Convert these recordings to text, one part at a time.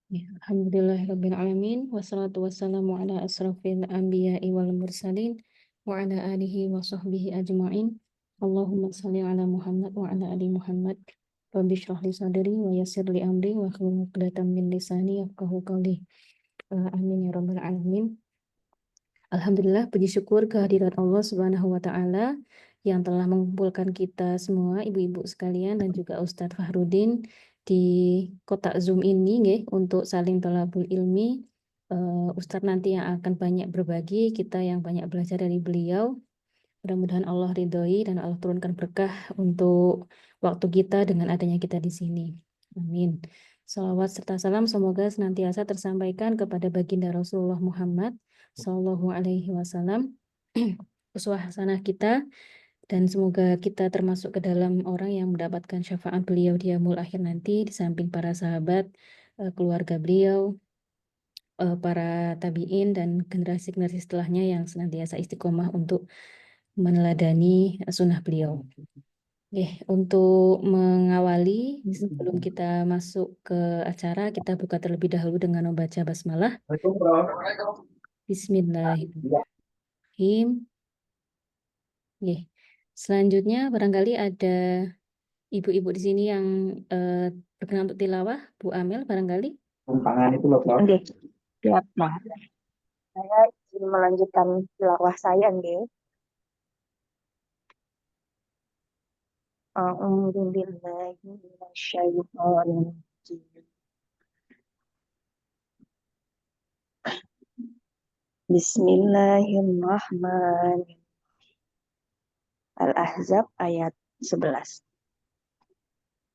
Ya, Alhamdulillahirabbil alamin wassalatu wassalamu ala asrofil anbiya'i wal mursalin wa ala alihi wa sahbihi ajma'in. Allahumma shalli ala Muhammad wa ala ali Muhammad. Rabbi shrah li sadri wa yassir li amri wa hlul 'uqdatam min lisani yafqahu qawli. Amin ya rabbal alamin. Alhamdulillah, puji syukur kehadirat Allah Subhanahu wa Ta'ala yang telah mengumpulkan kita semua, ibu-ibu sekalian, dan juga Ustadz Fahrudin di kotak Zoom ini, nggih, untuk saling tolabul ilmi. Ustadz nanti yang akan banyak berbagi, kita yang banyak belajar dari beliau. Mudah-mudahan Allah ridhoi dan Allah turunkan berkah untuk waktu kita dengan adanya kita di sini. Amin. Salawat serta salam semoga senantiasa tersampaikan kepada baginda Rasulullah Muhammad Sallallahu Alaihi Wasallam, uswah hasanah kita, dan semoga kita termasuk ke dalam orang yang mendapatkan syafaat beliau di yaumul akhir nanti, di samping para sahabat, keluarga beliau, para tabiin dan generasi-generasi setelahnya yang senantiasa istiqomah untuk meneladani sunnah beliau. Untuk mengawali sebelum kita masuk ke acara, kita buka terlebih dahulu dengan membaca basmalah. Bismillahirrahmanirrahim. Selanjutnya barangkali ada ibu-ibu di sini yang berkenan untuk tilawah. Bu Amel barangkali. Tumpangan itu loh, Prof. Oke, siap. Nah, saya ingin melanjutkan tilawah saya, nggih. A'udzu billahi minasyaitonir rajim. Bismillahirrahmanirrahim. Al-Ahzab ayat 11.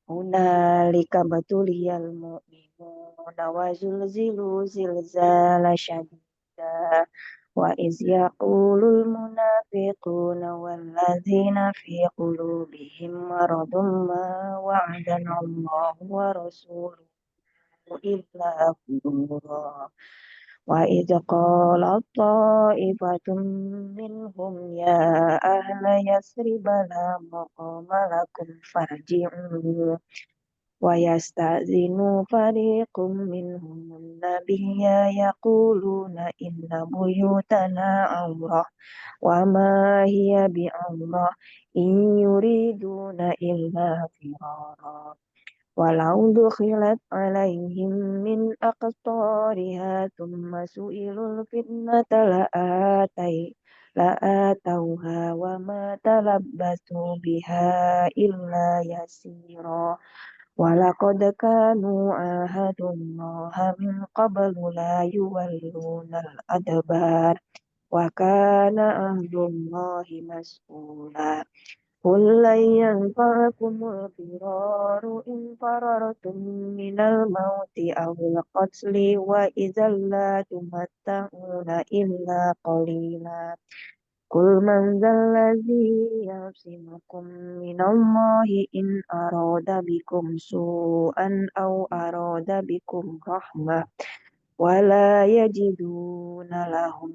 Hunalika batuliyal mu'minuna wa zulzilu zilzala syadida wa iz yaqulul munafiquna walladzina fi qulubihim maradun ma wa'adana Allah wa rasuluhu illa ghurura. Wa idh qala ta'ifatun minhum ya ahla yasriba la maqama lakum farji'u wa yasta'zinu fariqum minhum an-nabiyya yaquluna inna buyutana awrah wa ma hiya bi'awrah in yuriduna illa firara. Walau dukhilat alaihim min aqtariha thumma su'ilul fitnata la'atauha wa ma talabbasu biha illa yasira. Walaqad kanu ahadullaha min qablu la yuwallunal adbar wa kana ahdullahi mas'ula. قل لن ينفعكم الفرار إن فررتم من الموت أو القتل وإذا لا تمتعون إلا قليلا. قل من ذا الذي يعصمكم من الله إن أراد بكم سوءا أو أراد بكم رحمة ولا يجدون لهم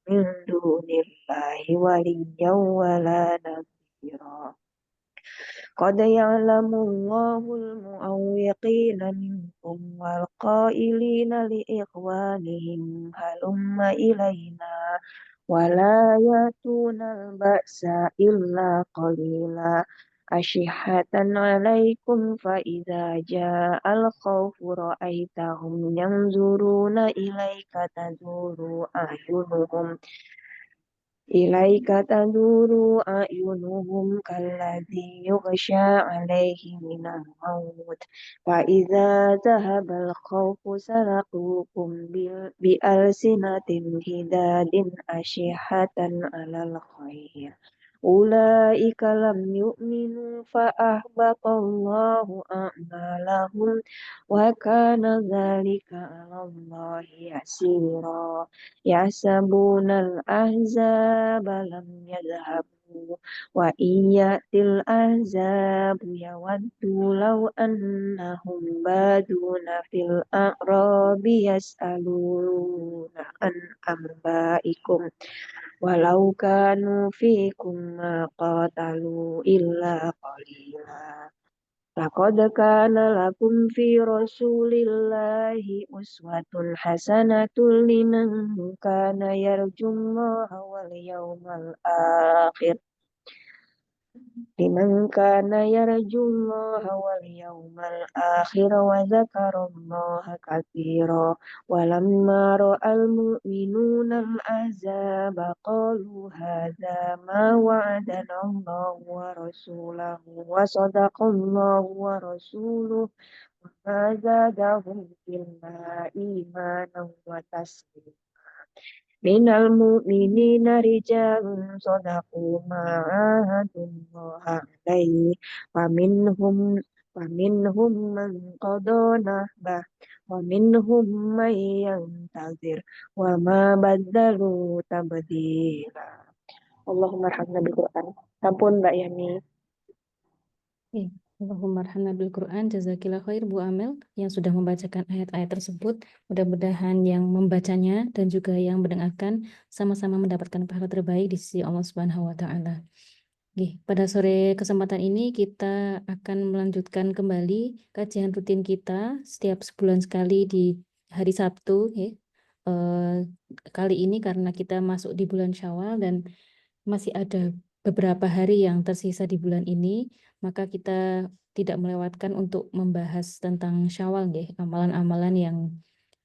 من دون الله وليا ولا نصيرا. قد يعلم الله المعوقين منكم والقائلين لإخوانهم هلم إلينا ولا يأتون البأس إلا قليلا أشحة عليكم فإذا جاء الخوف رأيتهم ينظرون إليك تدور أعينهم كالذي يغشى عليه من الموت فإذا ذهب الخوف سلقوكم بألسنة حداد أشحة على الخير أولئك لم يؤمنوا فأحبط الله أعمالهم وكان ذلك على الله يسيرا. يحسبون الأحزاب لم يذهبوا وإن يأتي الأحزاب يودوا لو أنهم بادون في الأعراب يسألون عن أنبائكم ولو كانوا فيكم ما قاتلوا إلا قليلا. Laqad kana lakum fi Rasulillahi uswatun hasanatun liman kana yarjullaha wal yawmal akhir. لمن كان يرجو الله واليوم الآخر وذكر الله كثيرا ولما رأى المؤمنون الأحزاب قالوا هذا ما وعدنا الله ورسوله وصدق الله ورسوله وما زادهم إلا إيمانا وتسليما من المؤمنين رجال صدقوا ما عاهدوا الله عليه ومنهم من قضى نحبه ومنهم من ينتظر وما بدلوا تبديلا. Allahumma arhamna bil Quran. Sampun Mbak Yani. Ya, Allahumma arhamna bil Quran. Jazakillah khair Bu Amel yang sudah membacakan ayat-ayat tersebut. Mudah-mudahan yang membacanya dan juga yang mendengarkan sama-sama mendapatkan pahala terbaik di sisi Allah Subhanahu wa taala. Oke, pada sore kesempatan ini kita akan melanjutkan kembali kajian rutin kita setiap sebulan sekali di hari Sabtu ya. Kali ini karena kita masuk di bulan Syawal dan masih ada beberapa hari yang tersisa di bulan ini, maka kita tidak melewatkan untuk membahas tentang Syawal ya, amalan-amalan yang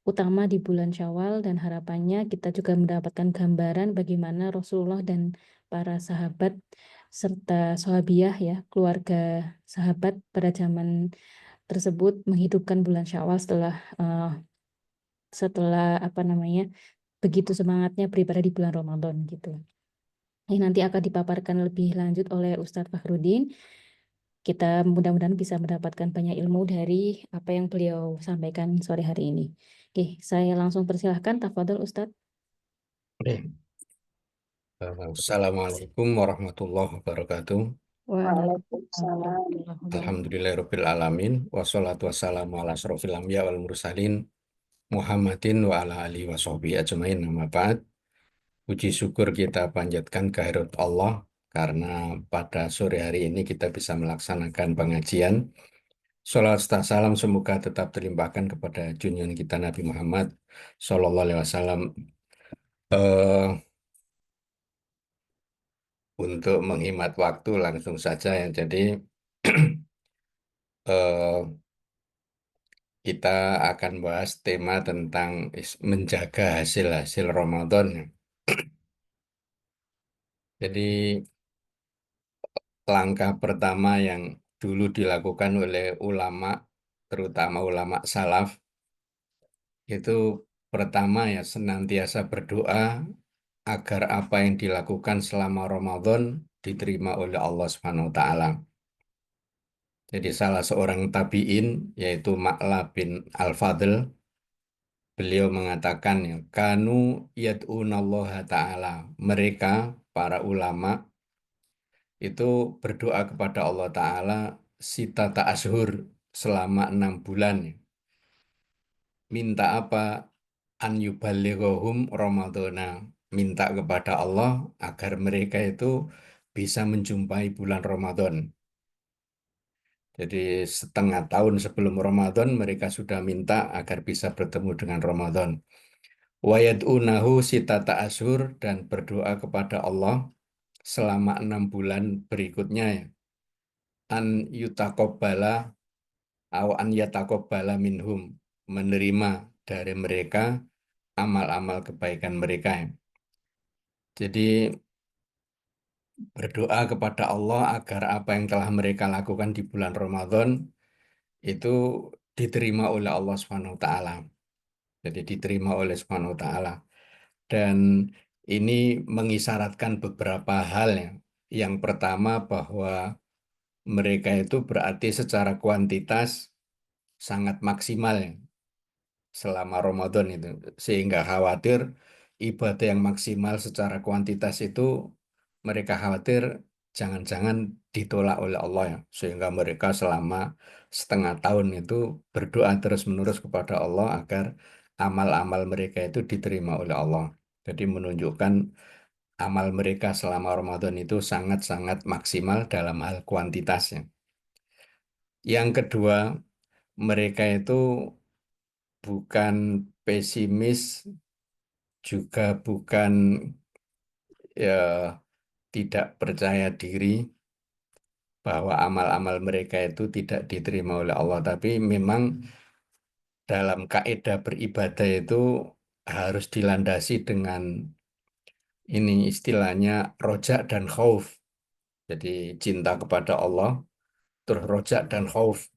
utama di bulan Syawal, dan harapannya kita juga mendapatkan gambaran bagaimana Rasulullah dan para sahabat serta sahabiah ya, keluarga sahabat pada zaman tersebut menghidupkan bulan Syawal setelah apa namanya begitu semangatnya beribadah di bulan Ramadan gitu. Ini nanti akan dipaparkan lebih lanjut oleh Ustadz Fakhrudin. Kita mudah-mudahan bisa mendapatkan banyak ilmu dari apa yang beliau sampaikan sore hari ini. Oke, saya langsung persilahkan. Tafadhol Ustadz. Assalamualaikum warahmatullahi wabarakatuh. Waalaikumsalam Waalaikumsalam. warahmatullahi wabarakatuh. Alhamdulillahirabbil alamin wassalatu wassalamu ala asrofil anbiya wal mursalin Muhammadin wa ala alihi wa sahbihi ajmain. Amma ba'd. Puji syukur kita panjatkan kehadirat Allah karena pada sore hari ini kita bisa melaksanakan pengajian. Sholawat serta salam semoga tetap terlimpahkan kepada junjungan kita Nabi Muhammad Sallallahu Alaihi Wasallam. Untuk menghemat waktu langsung saja ya. Jadi eh, kita akan bahas tema tentang menjaga hasil-hasil Ramadan. Jadi langkah pertama yang dulu dilakukan oleh ulama, terutama ulama salaf, itu pertama ya senantiasa berdoa agar apa yang dilakukan selama Ramadan diterima oleh Allah Subhanahu wa taala. Jadi salah seorang tabi'in yaitu Ma'la bin Al-Fadl, beliau mengatakan ya, kanu yad'unallaha ta'ala. Mereka, para ulama, itu berdoa kepada Allah Ta'ala sita ta'ashur selama 6 bulan. Minta apa? An yuballighahum Ramadana. Minta kepada Allah agar mereka itu bisa menjumpai bulan Ramadan. Jadi setengah tahun sebelum Ramadan mereka sudah minta agar bisa bertemu dengan Ramadan. Wa yad'unahu sitata asyhur, dan berdoa kepada Allah selama 6 bulan berikutnya ya. An yutaqabbala an yataqabbala minhum, menerima dari mereka amal-amal kebaikan mereka ya. Jadi berdoa kepada Allah agar apa yang telah mereka lakukan di bulan Ramadan itu diterima oleh Allah Subhanahu wa taala. Jadi diterima oleh Subhanahu wa taala. Dan ini mengisyaratkan beberapa hal ya. Yang pertama bahwa mereka itu berarti secara kuantitas sangat maksimal ya, selama Ramadan itu, sehingga khawatir ibadah yang maksimal secara kuantitas itu mereka khawatir jangan-jangan ditolak oleh Allah ya, sehingga mereka selama setengah tahun itu berdoa terus-menerus kepada Allah agar amal-amal mereka itu diterima oleh Allah. Jadi menunjukkan amal mereka selama Ramadan itu sangat-sangat maksimal dalam hal kuantitasnya. Yang kedua, mereka itu bukan pesimis, juga bukan ya tidak percaya diri bahwa amal-amal mereka itu tidak diterima oleh Allah, tapi memang dalam kaidah beribadah itu harus dilandasi dengan ini istilahnya rojak dan khauf. Jadi cinta kepada Allah, terus rojak dan khauf.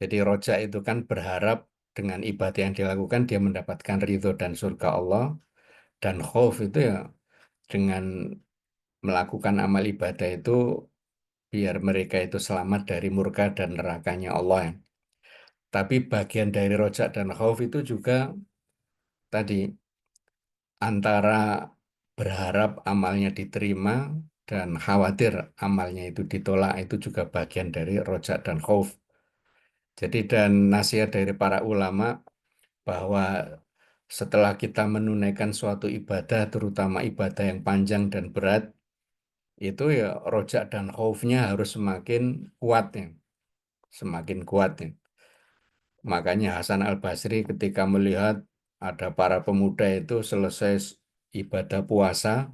Jadi rojak itu kan berharap dengan ibadah yang dilakukan dia mendapatkan ridho dan surga Allah. Dan khauf itu ya dengan melakukan amal ibadah itu biar mereka itu selamat dari murka dan nerakanya Allah. Tapi bagian dari rojak dan khauf itu juga tadi antara berharap amalnya diterima dan khawatir amalnya itu ditolak itu juga bagian dari rojak dan khauf. Jadi dan nasihat dari para ulama bahwa setelah kita menunaikan suatu ibadah, terutama ibadah yang panjang dan berat, itu ya rojak dan khaufnya harus semakin kuat ya, semakin kuat ya. Makanya Hasan Al-Basri ketika melihat ada para pemuda itu selesai ibadah puasa,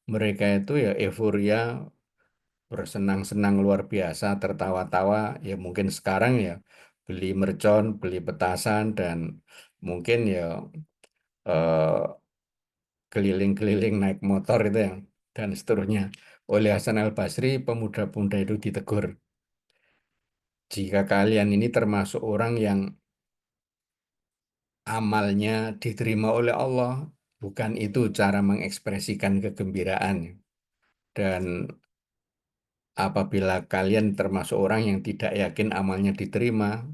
mereka itu ya euforia, bersenang-senang luar biasa, tertawa-tawa, ya mungkin sekarang ya beli mercon, beli petasan, dan mungkin ya eh, keliling-keliling naik motor itu ya, dan seterusnya. Oleh Hasan Al-Basri, pemuda-pemuda itu ditegur. Jika kalian ini termasuk orang yang amalnya diterima oleh Allah, bukan itu cara mengekspresikan kegembiraan. Dan apabila kalian termasuk orang yang tidak yakin amalnya diterima,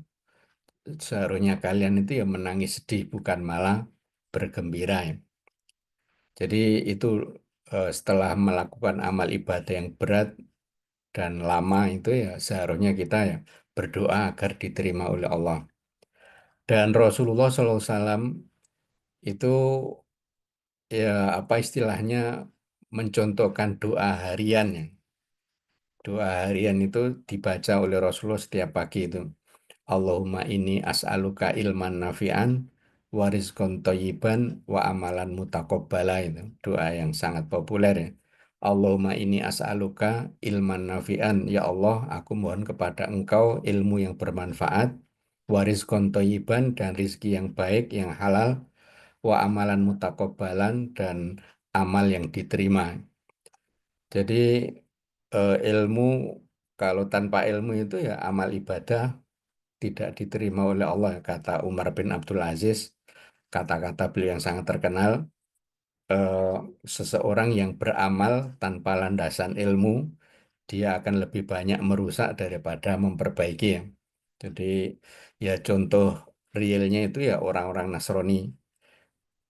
seharusnya kalian itu ya menangis sedih, bukan malah bergembira. Jadi itu setelah melakukan amal ibadah yang berat dan lama itu ya seharusnya kita ya berdoa agar diterima oleh Allah. Dan Rasulullah SAW itu ya apa istilahnya mencontohkan doa harian ya. Doa harian itu dibaca oleh Rasulullah setiap pagi itu. Allahumma inni as'aluka ilman nafi'an wa rizqan thayyiban wa amalan mutaqabbala itu. Doa yang sangat populer ya. Allahumma inni as'aluka ilman nafi'an. Ya Allah, aku mohon kepada Engkau ilmu yang bermanfaat, wa rizqan thayyiban dan rizki yang baik, yang halal, wa amalan mutakobbalan dan amal yang diterima. Jadi ilmu kalau tanpa ilmu itu ya amal ibadah tidak diterima oleh Allah, kata Umar bin Abdul Aziz. Kata-kata beliau yang sangat terkenal, eh, seseorang yang beramal tanpa landasan ilmu, dia akan lebih banyak merusak daripada memperbaiki ya. Jadi ya contoh realnya itu ya orang-orang Nasrani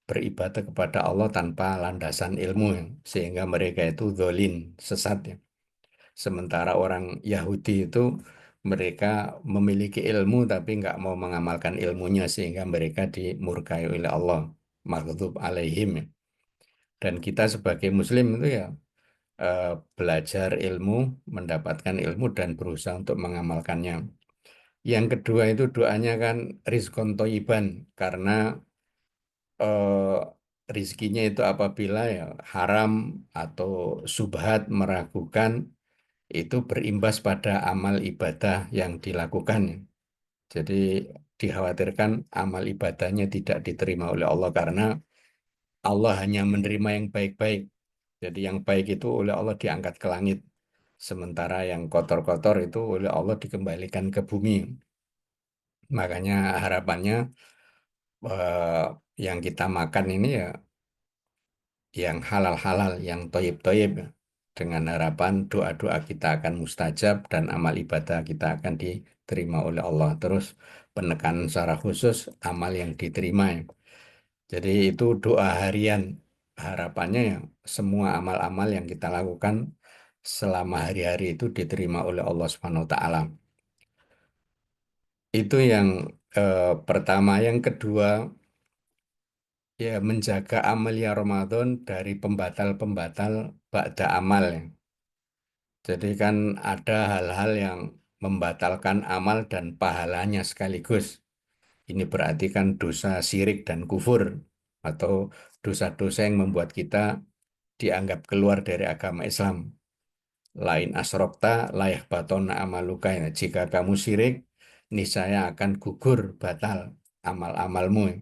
beribadah kepada Allah tanpa landasan ilmu ya, sehingga mereka itu dzalin, sesat ya. Sementara orang Yahudi itu mereka memiliki ilmu tapi nggak mau mengamalkan ilmunya sehingga mereka dimurkai oleh Allah, maghdub alaihim ya. Dan kita sebagai Muslim itu ya eh, belajar ilmu, mendapatkan ilmu dan berusaha untuk mengamalkannya. Yang kedua itu doanya kan rizqon thayyiban karena eh, rizkinya itu apabila ya haram atau subhat meragukan itu berimbas pada amal ibadah yang dilakukan. Jadi dikhawatirkan amal ibadahnya tidak diterima oleh Allah karena Allah hanya menerima yang baik-baik. Jadi yang baik itu oleh Allah diangkat ke langit. Sementara yang kotor-kotor itu oleh Allah dikembalikan ke bumi. Makanya harapannya eh, yang kita makan ini ya yang halal-halal, yang toyib-toyib, dengan harapan doa-doa kita akan mustajab dan amal ibadah kita akan diterima oleh Allah. Terus penekanan secara khusus amal yang diterima ya. Jadi itu doa harian. Harapannya ya semua amal-amal yang kita lakukan selama hari-hari itu diterima oleh Allah Subhanahu wa taala. Itu yang pertama. Yang kedua, ya menjaga amalia Ramadan dari pembatal-pembatal ba'da amal ya. Jadi kan ada hal-hal yang membatalkan amal dan pahalanya sekaligus. Ini berarti kan dosa syirik dan kufur atau dosa-dosa yang membuat kita dianggap keluar dari agama Islam. Lain asrokta layak batona amaluka. Ya. Jika kamu syirik, niscaya akan gugur batal amal-amalmu.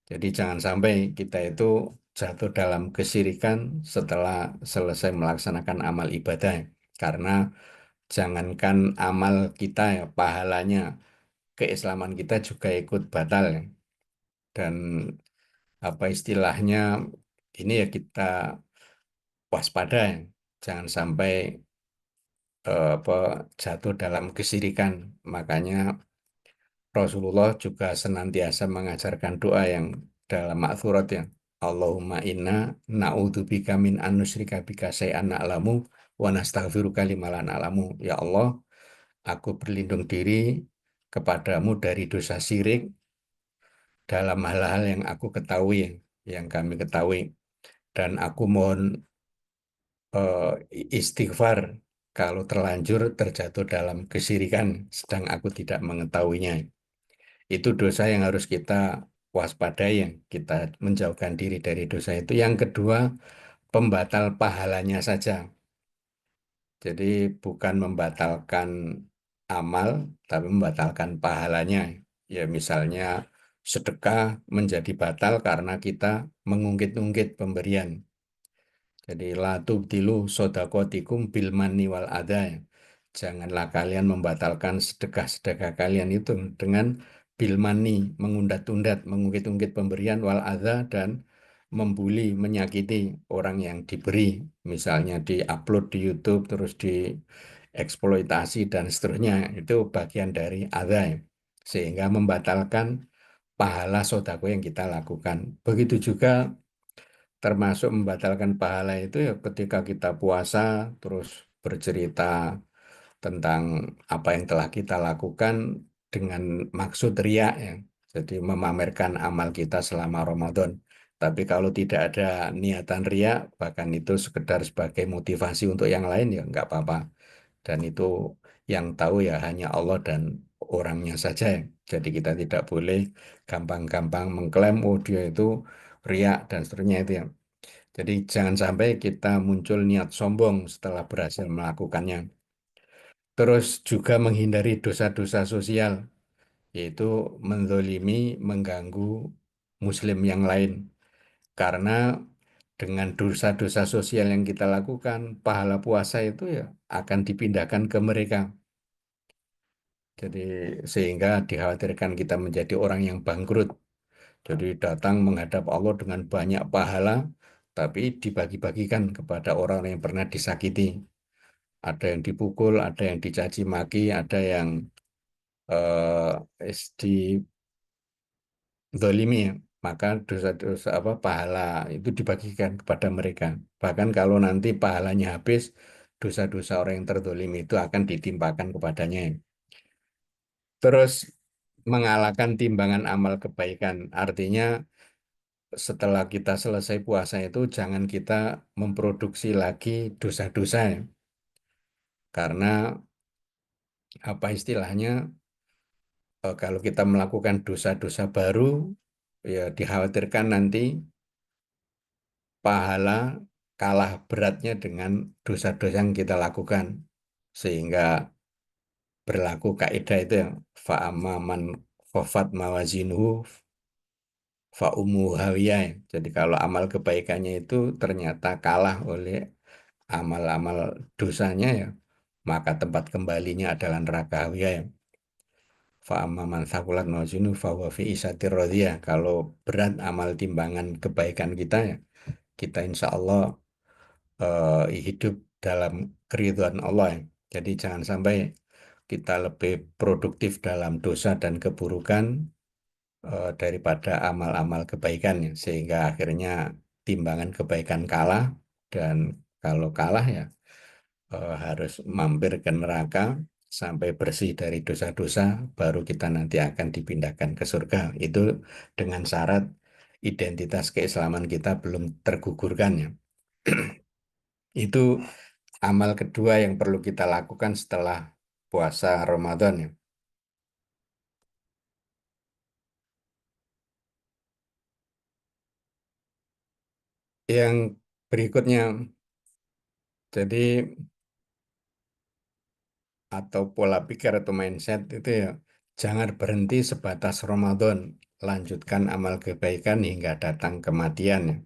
Jadi jangan sampai kita itu jatuh dalam kesyirikan setelah selesai melaksanakan amal ibadah. Karena jangankan amal kita ya, pahalanya, keislaman kita juga ikut batal ya. Dan apa istilahnya, ini ya kita waspada ya. Jangan sampai apa jatuh dalam kesyirikan. Makanya Rasulullah juga senantiasa mengajarkan doa yang dalam maksurat yang Allahumma inna na'udzubika min an nusyrika bika syai'an na'lamu wa nastaghfiruka lima la na'lamu. Ya Allah, aku berlindung diri kepadamu dari dosa syirik dalam hal-hal yang aku ketahui, yang kami ketahui. Dan aku mohon istighfar kalau terlanjur terjatuh dalam kesyirikan, sedang aku tidak mengetahuinya. Itu dosa yang harus kita waspadai, yang kita menjauhkan diri dari dosa itu. Yang kedua, pembatal pahalanya saja. Jadi bukan membatalkan amal, tapi membatalkan pahalanya. Ya misalnya sedekah menjadi batal karena kita mengungkit-ungkit pemberian. Jadi la tubtilu sodakotikum bil manni wal adha. Janganlah kalian membatalkan sedekah-sedekah kalian itu dengan bil manni, mengundat-undat, mengungkit-ungkit pemberian, wal adha, dan membuli, menyakiti orang yang diberi. Misalnya di-upload di YouTube, terus dieksploitasi dan seterusnya. Itu bagian dari adha. Sehingga membatalkan pahala sodako yang kita lakukan. Begitu juga termasuk membatalkan pahala itu ya ketika kita puasa terus bercerita tentang apa yang telah kita lakukan dengan maksud riya ya. Jadi memamerkan amal kita selama Ramadan. Tapi kalau tidak ada niatan riya, bahkan itu sekedar sebagai motivasi untuk yang lain ya nggak apa-apa. Dan itu yang tahu ya hanya Allah dan orangnya saja. Ya. Jadi kita tidak boleh gampang-gampang mengklaim oh dia itu riak dan seterusnya itu ya. Jadi jangan sampai kita muncul niat sombong setelah berhasil melakukannya. Terus juga menghindari dosa-dosa sosial, yaitu menzolimi, mengganggu muslim yang lain. Karena dengan dosa-dosa sosial yang kita lakukan, pahala puasa itu ya akan dipindahkan ke mereka. Jadi sehingga dikhawatirkan kita menjadi orang yang bangkrut. Jadi datang menghadap Allah dengan banyak pahala, tapi dibagi-bagikan kepada orang yang pernah disakiti. Ada yang dipukul, ada yang dicaci maki, ada yang dizolimi. Maka dosa-dosa apa pahala itu dibagikan kepada mereka. Bahkan kalau nanti pahalanya habis, dosa-dosa orang yang terzolimi itu akan ditimpakan kepadanya. Terus mengalahkan timbangan amal kebaikan. Artinya setelah kita selesai puasa itu jangan kita memproduksi lagi dosa-dosa ya. Karena apa istilahnya kalau kita melakukan dosa-dosa baru ya dikhawatirkan nanti pahala kalah beratnya dengan dosa-dosa yang kita lakukan. Sehingga berlaku kaidah itu yang fa'amma man khafat mawazinuhu fa ummu hawiyah. Jadi kalau amal kebaikannya itu ternyata kalah oleh amal-amal dosanya ya, maka tempat kembalinya adalah neraka hawiyah ya. Fa amma man thaqulat mawazinuhu fa huwa fi isatir radiyah. Kalau berat amal timbangan kebaikan kita ya, kita insya Allah hidup dalam keridhaan Allah ya. Jadi jangan sampai kita lebih produktif dalam dosa dan keburukan daripada amal-amal kebaikan ya. Sehingga akhirnya timbangan kebaikan kalah, dan kalau kalah ya harus mampir ke neraka sampai bersih dari dosa-dosa, baru kita nanti akan dipindahkan ke surga. Itu dengan syarat identitas keislaman kita belum tergugurkan ya. Itu amal kedua yang perlu kita lakukan setelah puasa Ramadan ya. Yang berikutnya, jadi atau pola pikir atau mindset itu ya, jangan berhenti sebatas Ramadan, lanjutkan amal kebaikan hingga datang kematian ya.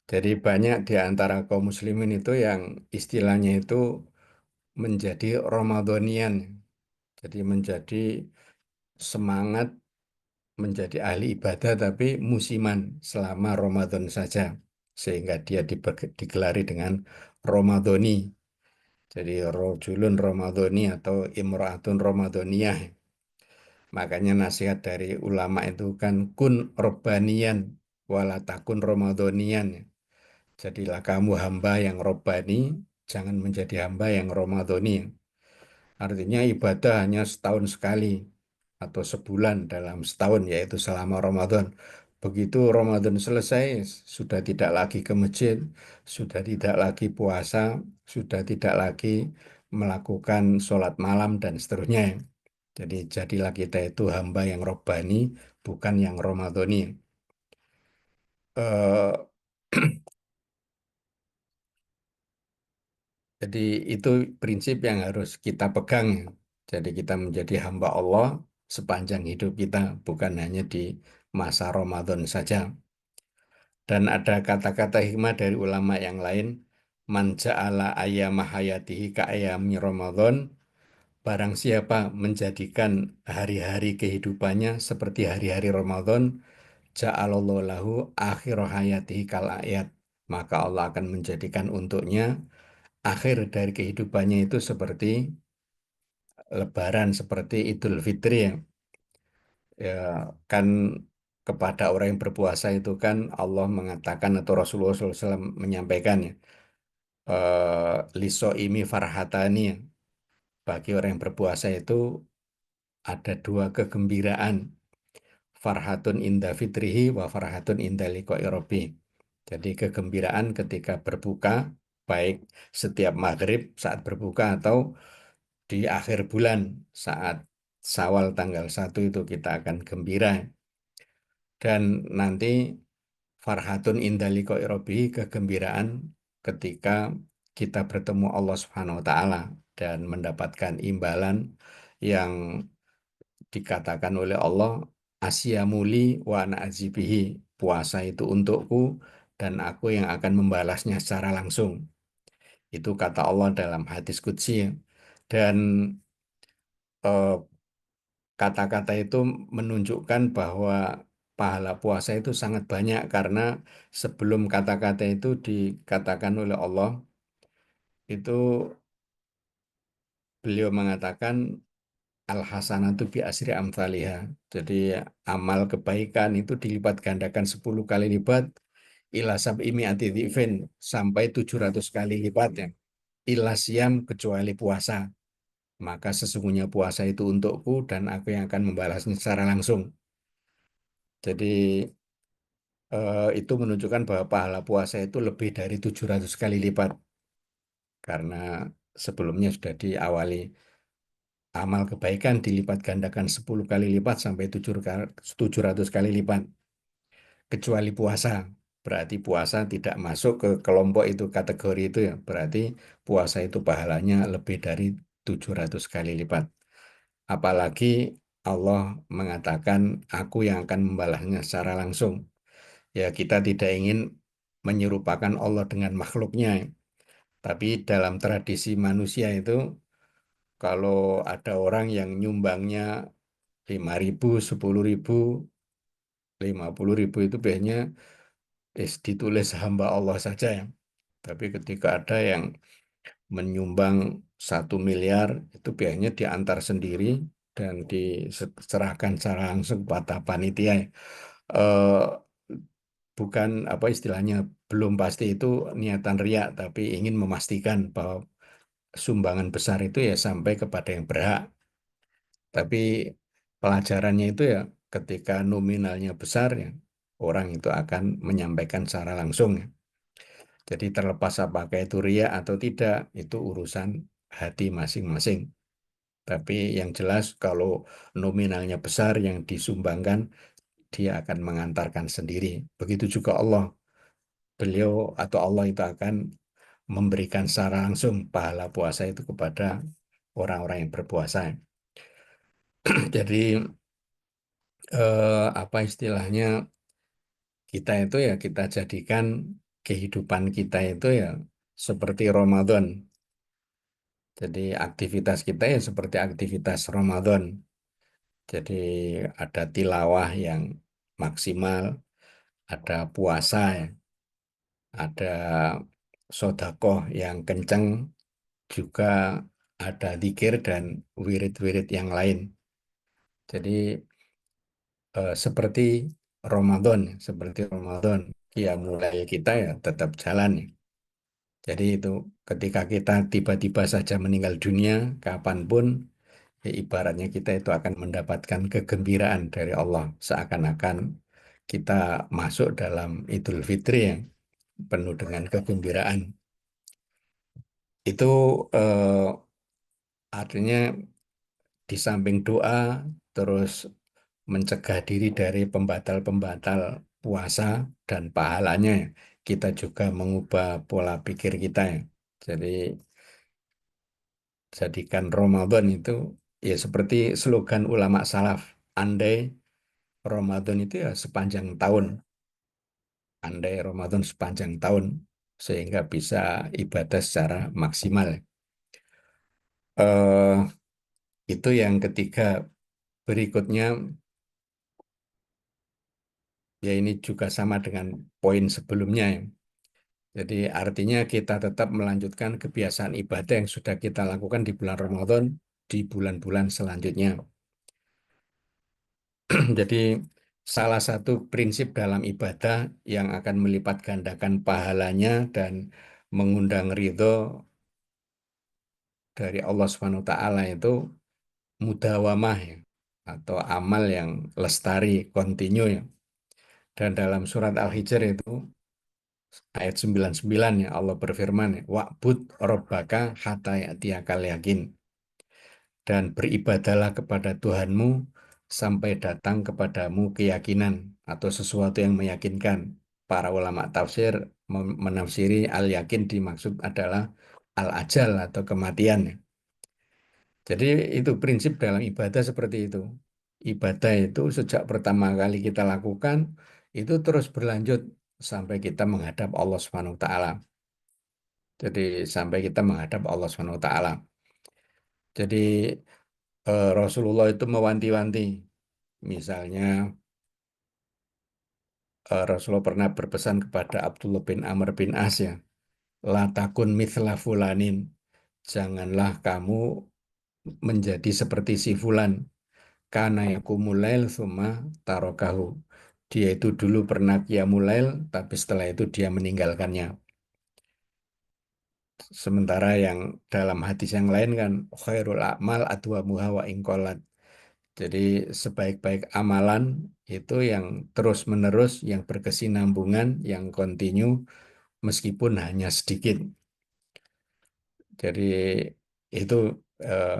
Jadi banyak di antara kaum muslimin itu yang istilahnya itu menjadi Ramadhanian, jadi menjadi semangat menjadi ahli ibadah tapi musiman selama Ramadan saja, sehingga dia digelari dengan Ramadhani. Jadi rojulun Ramadhani atau imro'atun Ramadhaniyah. Makanya nasihat dari ulama itu kan kun robbaniyan walatakun Ramadhaniyan. Jadilah kamu hamba yang robbani, jangan menjadi hamba yang Ramadhani. Artinya ibadah hanya setahun sekali atau sebulan dalam setahun, yaitu selama Ramadan. Begitu Ramadan selesai, sudah tidak lagi ke masjid, sudah tidak lagi puasa, sudah tidak lagi melakukan sholat malam dan seterusnya. Jadi jadilah kita itu hamba yang robbani, bukan yang Ramadhani. Eh, jadi itu prinsip yang harus kita pegang. Jadi kita menjadi hamba Allah sepanjang hidup kita, bukan hanya di masa Ramadan saja. Dan ada kata-kata hikmah dari ulama yang lain, man ja'ala ayyama hayatihi ka ayyami Ramadan, barang siapa menjadikan hari-hari kehidupannya seperti hari-hari Ramadan, ja'alallahu lahu akhir hayatihi kal ayat. Maka Allah akan menjadikan untuknya akhir dari kehidupannya itu seperti Lebaran, seperti Idul Fitri ya. Ya, kan kepada orang yang berpuasa itu kan Allah mengatakan atau Rasulullah SAW menyampaikan ya, liso imi farhatani ya. Bagi orang yang berpuasa itu ada dua kegembiraan, farhatun inda fitrihi wa farhatun inda liqa'i rabbih. Jadi kegembiraan ketika berbuka, baik setiap maghrib saat berbuka atau di akhir bulan saat Syawal tanggal 1 itu kita akan gembira. Dan nanti farhatun indaliko irobi, kegembiraan ketika kita bertemu Allah Subhanahu wa taala dan mendapatkan imbalan yang dikatakan oleh Allah, asyamuli wa ana azibihi, puasa itu untukku dan aku yang akan membalasnya secara langsung. Itu kata Allah dalam hadis qudsi. Dan eh, kata-kata itu menunjukkan bahwa pahala puasa itu sangat banyak karena sebelum kata-kata itu dikatakan oleh Allah, itu beliau mengatakan al hasanatu bi asri amthaliha. Jadi amal kebaikan itu dilipat gandakan 10 kali lipat ila sab'i mi'ati dhifin, sampai 700 kali lipatnya. Ila siam, kecuali puasa. Maka sesungguhnya puasa itu untukku dan aku yang akan membalasnya secara langsung. Jadi itu menunjukkan bahwa pahala puasa itu lebih dari 700 kali lipat. Karena sebelumnya sudah diawali amal kebaikan dilipat gandakan 10 kali lipat sampai 700 kali lipat. Kecuali puasa. Berarti puasa tidak masuk ke kelompok itu, kategori itu ya. Berarti puasa itu pahalanya lebih dari 700 kali lipat. Apalagi Allah mengatakan, aku yang akan membalasnya secara langsung. Ya, kita tidak ingin menyerupakan Allah dengan makhluknya. Tapi dalam tradisi manusia itu, kalau ada orang yang nyumbangnya 5.000, 10.000, 50.000 itu biasanya ditulis hamba Allah saja ya. Tapi ketika ada yang menyumbang 1 miliar, itu biasanya diantar sendiri dan diserahkan secara langsung kepada panitia ya. Eh, bukan apa istilahnya, belum pasti itu niatan riak, tapi ingin memastikan bahwa sumbangan besar itu ya sampai kepada yang berhak. Tapi pelajarannya itu ya ketika nominalnya besar ya, orang itu akan menyampaikan secara langsung ya. Jadi terlepas apakah itu riak atau tidak, itu urusan hati masing-masing. Tapi yang jelas kalau nominalnya besar yang disumbangkan, dia akan mengantarkan sendiri. Begitu juga Allah. Beliau atau Allah itu akan memberikan secara langsung pahala puasa itu kepada orang-orang yang berpuasa. Jadi apa istilahnya, kita itu ya kita jadikan kehidupan kita itu ya seperti Ramadan. Jadi aktivitas kita ya seperti aktivitas Ramadan. Jadi ada tilawah yang maksimal, ada puasa, ya, ada sodakoh yang kencang, juga ada zikir dan wirid-wirid yang lain. Jadi seperti Ramadan, seperti Ramadan, ya mulai kita ya tetap jalan. Ya. Jadi itu ketika kita tiba-tiba saja meninggal dunia, kapanpun, ya ibaratnya kita itu akan mendapatkan kegembiraan dari Allah. Seakan-akan kita masuk dalam Idul Fitri yang penuh dengan kegembiraan. Itu artinya di samping doa, terus mencegah diri dari pembatal-pembatal puasa dan pahalanya, ya, kita juga mengubah pola pikir kita. Ya. Jadi jadikan Ramadan itu ya seperti slogan ulama salaf, andai Ramadan itu ya sepanjang tahun, andai Ramadan sepanjang tahun sehingga bisa ibadah secara maksimal. eh itu yang ketiga. Berikutnya ya ini juga sama dengan poin sebelumnya, ya. Jadi artinya kita tetap melanjutkan kebiasaan ibadah yang sudah kita lakukan di bulan Ramadan di bulan-bulan selanjutnya. Jadi salah satu prinsip dalam ibadah yang akan melipat gandakan pahalanya dan mengundang ridho dari Allah Subhanahu wa taala itu mudawamah, ya, atau amal yang lestari, kontinu, ya. Dan dalam surat Al-Hijr itu ayat 99, ya, Allah berfirman, ya, wa'bud rabbaka hatta ya'tiyakal yakin. Dan beribadalah kepada Tuhanmu sampai datang kepadamu keyakinan atau sesuatu yang meyakinkan. Para ulama tafsir menafsiri al-yakin dimaksud adalah al-ajal atau kematian. Jadi itu prinsip dalam ibadah seperti itu. Ibadah itu sejak pertama kali kita lakukan itu terus berlanjut sampai kita menghadap Allah Subhanahu wa taala. Jadi sampai kita menghadap Allah Subhanahu wa taala. Jadi Rasulullah itu mewanti-wanti. Misalnya Rasulullah pernah berpesan kepada Abdullah bin Amr bin As, ya, la takun mithla fulanin. Janganlah kamu menjadi seperti si fulan. Karena yakumul lail tsumma tarokahu. Dia itu dulu pernah qiyamul lail, tapi setelah itu dia meninggalkannya. Sementara yang dalam hadis yang lain kan khairul a'mal adwamuha wa ingkolat. Jadi sebaik-baik amalan itu yang terus-menerus, yang berkesinambungan, yang kontinu, meskipun hanya sedikit. Jadi itu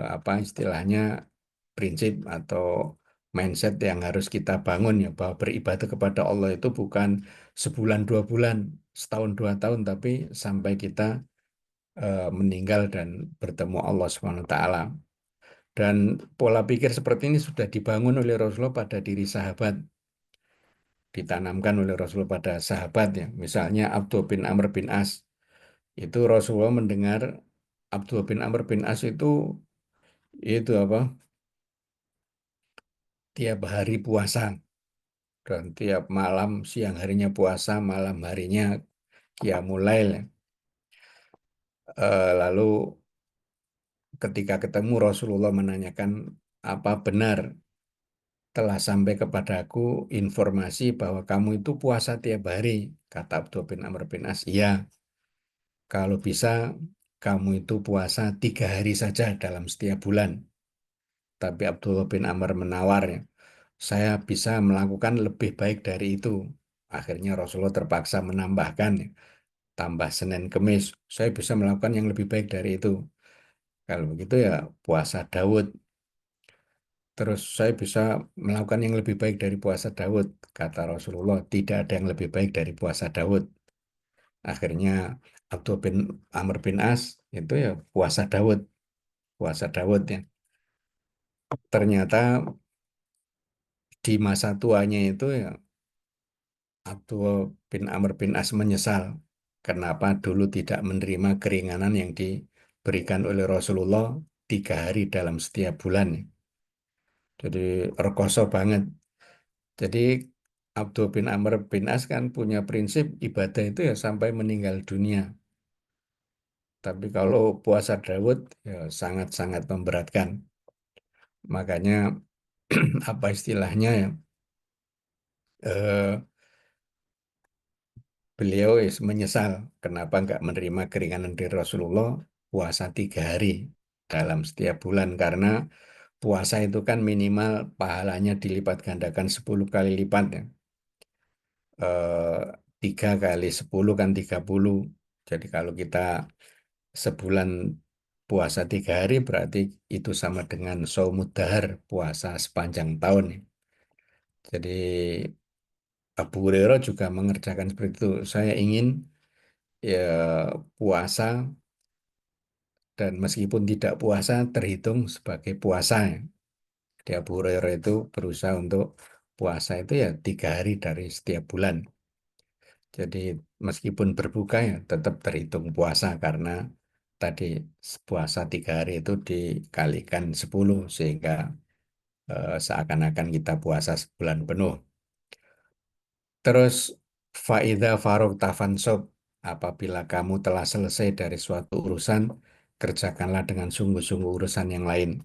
apa istilahnya, prinsip atau mindset yang harus kita bangun, ya, bahwa beribadah kepada Allah itu bukan sebulan 2 bulan, setahun 2 tahun, tapi sampai kita meninggal dan bertemu Allah Subhanahu wa taala. Dan pola pikir seperti ini sudah dibangun oleh Rasulullah pada diri sahabat, ditanamkan oleh Rasulullah pada sahabat, ya. Misalnya Abdul bin Amr bin As, itu Rasulullah mendengar Abdul bin Amr bin As itu apa? Tiap hari puasa dan tiap malam, siang harinya puasa, malam harinya qiyamul lail. Lalu ketika ketemu Rasulullah menanyakan, apa benar telah sampai kepadaku informasi bahwa kamu itu puasa tiap hari? Kata Abdul bin Amr bin As, iya. Kalau bisa kamu itu puasa 3 hari saja dalam setiap bulan. Tapi Abdullah bin Amr menawar, ya, saya bisa melakukan lebih baik dari itu. Akhirnya Rasulullah terpaksa menambahkan, ya, tambah Senin Kemis, saya bisa melakukan yang lebih baik dari itu. Kalau begitu ya puasa Daud. Terus saya bisa melakukan yang lebih baik dari puasa Daud. Kata Rasulullah, tidak ada yang lebih baik dari puasa Daud. Akhirnya Abdul bin Amr bin As itu ya puasa Daud ya. Ternyata di masa tuanya itu ya Abdul bin Amr bin As menyesal kenapa dulu tidak menerima keringanan yang diberikan oleh Rasulullah 3 hari dalam setiap bulan. Jadi rekoso banget. Jadi Abdul bin Amr bin As kan punya prinsip ibadah itu ya sampai meninggal dunia. Tapi kalau puasa Daud ya sangat-sangat memberatkan. Makanya apa istilahnya ya? eh, Beliau menyesal kenapa nggak menerima keringanan dari Rasulullah puasa 3 hari dalam setiap bulan karena puasa itu kan minimal pahalanya dilipat gandakan 10 kali lipat ya. 3 kali 10 kan 30. Jadi kalau kita sebulan puasa 3 hari berarti itu sama dengan saumud dahar, puasa sepanjang tahun ya. Jadi Abu Hurairah juga mengerjakan seperti itu. Saya ingin ya puasa dan meskipun tidak puasa terhitung sebagai puasa ya. Di Abu Hurairah itu berusaha untuk puasa itu ya 3 hari dari setiap bulan. Jadi meskipun berbuka ya tetap terhitung puasa karena tadi puasa 3 hari itu dikalikan 10 sehingga seakan-akan kita puasa sebulan penuh. Terus faida farog tafansob, apabila kamu telah selesai dari suatu urusan, kerjakanlah dengan sungguh-sungguh urusan yang lain.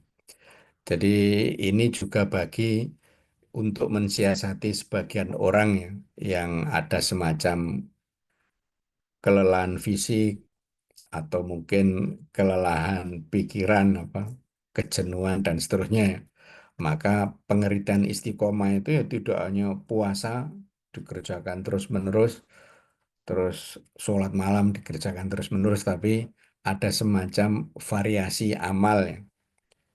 Jadi ini juga bagi untuk mensiasati sebagian orang ya, yang ada semacam kelelahan fisik atau mungkin kelelahan pikiran, kejenuhan dan seterusnya ya. Maka pengertian istiqomah itu ya tidak hanya puasa dikerjakan terus-menerus, terus sholat malam dikerjakan terus-menerus, tapi ada semacam variasi amal ya.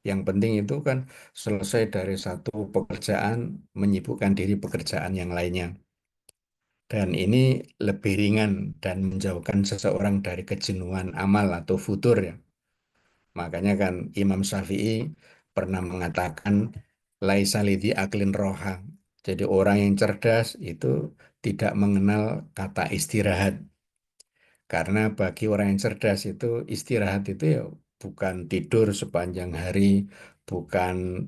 Yang penting itu kan selesai dari satu pekerjaan, menyibukkan diri pekerjaan yang lainnya. Dan ini lebih ringan dan menjauhkan seseorang dari kejenuhan amal atau futur ya. Makanya kan Imam Syafi'i pernah mengatakan laisa lidhi aklin roha. Jadi orang yang cerdas itu tidak mengenal kata istirahat. Karena bagi orang yang cerdas itu istirahat itu ya bukan tidur sepanjang hari, bukan